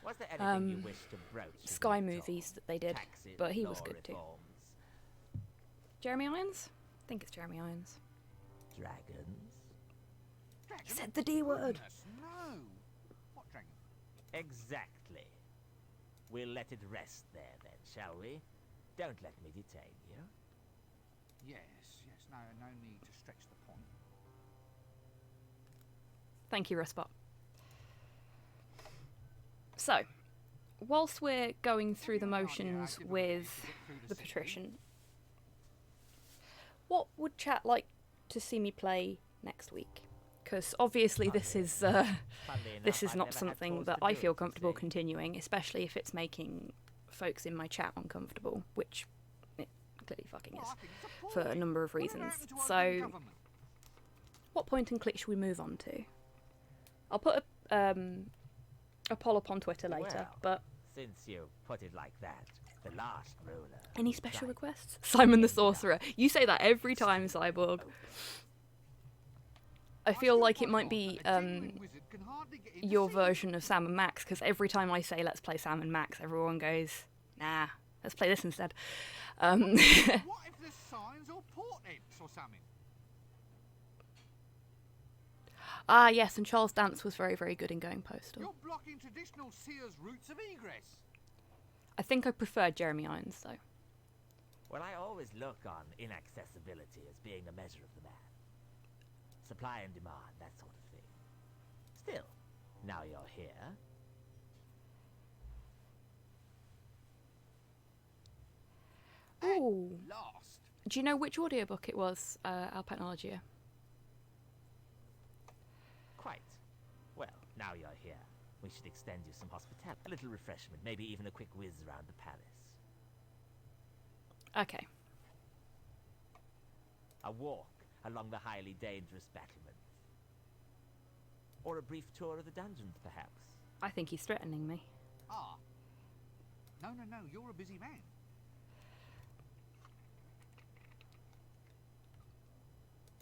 was there anything you wish to broach? with Sky me at movies all? that they did, Taxes, but he was law good too. reforms, Jeremy Irons? I think it's Jeremy Irons. Dragons? He said the D word. Goodness, no. What dragon? Exactly. We'll let it rest there then, shall we? Don't let me detain you. Yes, no need to stretch the point. Thank you, Ruspot. So, whilst we're going through the motions with the patrician, what would chat like to see me play next week? Because obviously this is not something that I feel comfortable continuing, especially if it's making folks in my chat uncomfortable, which it clearly fucking is, for a number of reasons. So, what point and click should we move on to? I'll put a poll up on Twitter later, Well, but since you put it like that, the last ruler. any special requests? Simon the Sorcerer. You say that every time, Cyborg. I feel like it might be your version of Sam and Max, because every time I say let's play Sam and Max, everyone goes, nah, let's play this instead. What if there's signs or portents or something? Ah, yes, and Charles Dance was very, very good in going postal. You're blocking traditional seers' routes of egress. I think I prefer Jeremy Irons, though. Well, I always look on inaccessibility as being a measure of the man. Supply and demand, that sort of thing. Still, now you're here. Ooh. Last. Do you know which audiobook it was, Alpetnologia? Quite. Well, now you're here. We should extend you some hospitality. A little refreshment, maybe even a quick whiz around the palace. Okay. A walk along the highly dangerous battlements. Or a brief tour of the dungeons, perhaps. I think he's threatening me. Ah. No, you're a busy man.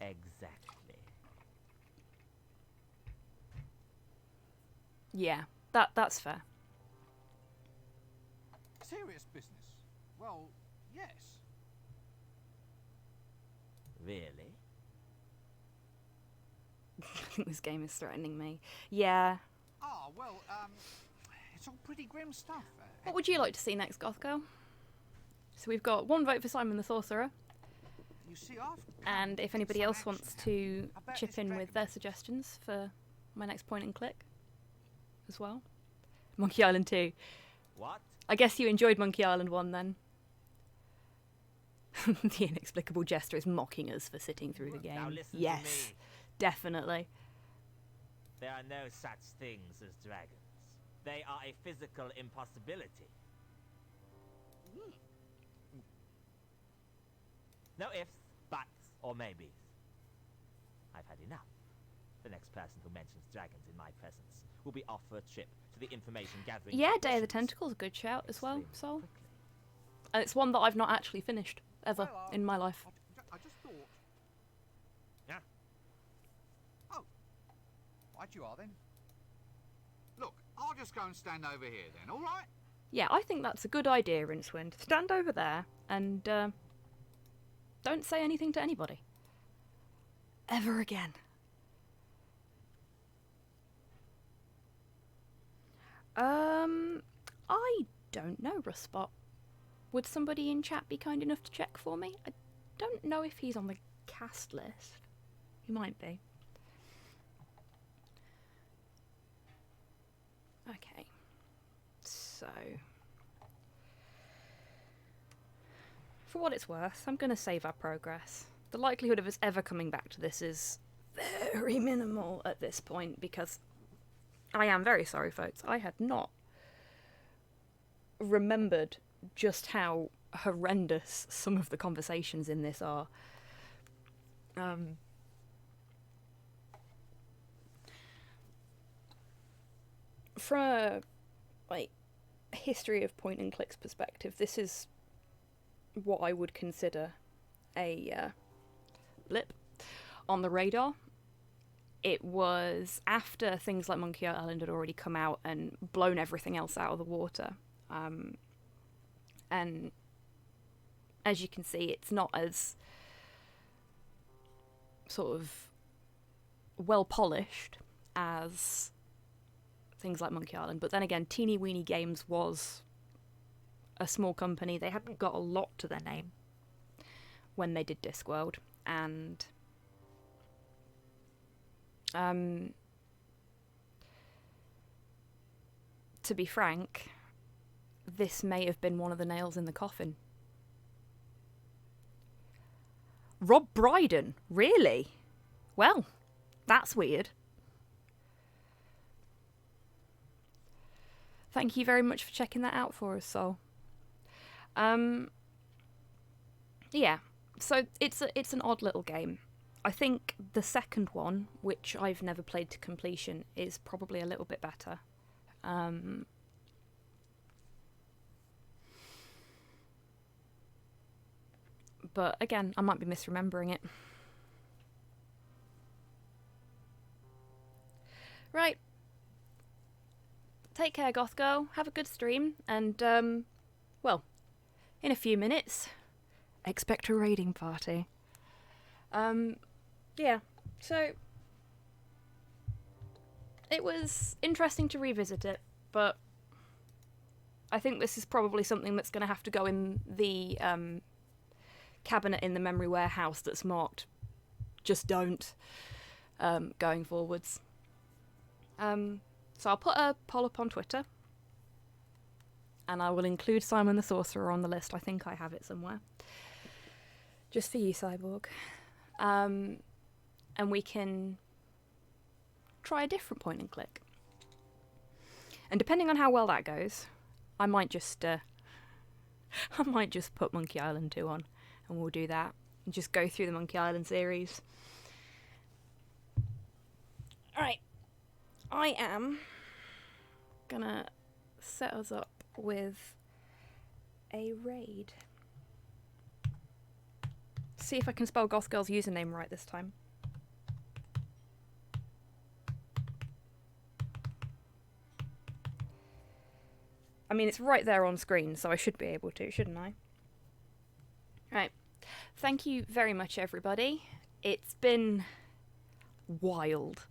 Exactly. Yeah, that's fair. Serious business. Well, yes. Really? I think this game is threatening me. Yeah. Ah, well, it's all pretty grim stuff. What would you like to see next, Goth Girl? So we've got one vote for Simon the Sorcerer, You see, I've and if anybody some else action wants now. to About chip this in with dragon. their suggestions for my next point and click as well. Monkey Island 2. What? I guess you enjoyed Monkey Island 1 then. The inexplicable jester is mocking us for sitting through the Now game. listen to Yes, me. definitely. There are no such things as dragons. They are a physical impossibility. No ifs, buts, or maybes. I've had enough. The next person who mentions dragons in my presence will be off for a trip to the information gathering. Yeah, Day of the technicians. Tentacle's a good shout as well, Extremely Sol. quickly. And it's one that I've not actually finished ever Well, in my life. I just thought. Yeah. Oh. Right you are then. Look, I'll just go and stand over here then, all right? Yeah, I think that's a good idea, Rincewind. Stand over there and don't say anything to anybody. Ever again. I don't know, Rustspot. Would somebody in chat be kind enough to check for me? I don't know if he's on the cast list. He might be. Okay. So, for what it's worth, I'm going to save our progress. The likelihood of us ever coming back to this is very minimal at this point, because I am very sorry, folks. I had not remembered just how horrendous some of the conversations in this are. From a history of point and clicks perspective, this is what I would consider a blip on the radar. It was after things like Monkey Island had already come out and blown everything else out of the water. And as you can see, it's not as sort of well polished as things like Monkey Island. But then again, Teeny Weeny Games was a small company. They hadn't got a lot to their name when they did Discworld, and to be frank, this may have been one of the nails in the coffin. Rob Brydon? Really? Well, that's weird. Thank you very much for checking that out for us, Sol. Yeah, so it's an odd little game. I think the second one, which I've never played to completion, is probably a little bit better. But again, I might be misremembering it. Right. Take care, Goth Girl. Have a good stream. And, well, in a few minutes, expect a raiding party. Yeah, so it was interesting to revisit it, but I think this is probably something that's going to have to go in the cabinet in the memory warehouse that's marked just don't going forwards. So I'll put a poll up on Twitter, and I will include Simon the Sorcerer on the list. I think I have it somewhere. Just for you, Cyborg. And we can try a different point and click. And depending on how well that goes, I might just put Monkey Island 2 on, and we'll do that. And just go through the Monkey Island series. Alright. I am gonna set us up with a raid. See if I can spell Goth Girl's username right this time. I mean, it's right there on screen, so I should be able to, shouldn't I? Right. Thank you very much, everybody. It's been wild.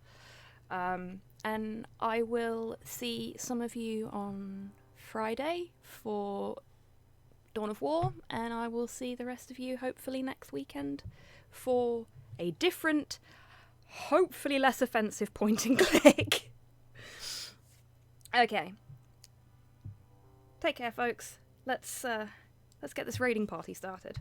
And I will see some of you on Friday for Dawn of War, and I will see the rest of you hopefully next weekend for a different, hopefully less offensive point and click. Okay. Take care, folks. Let's get this raiding party started.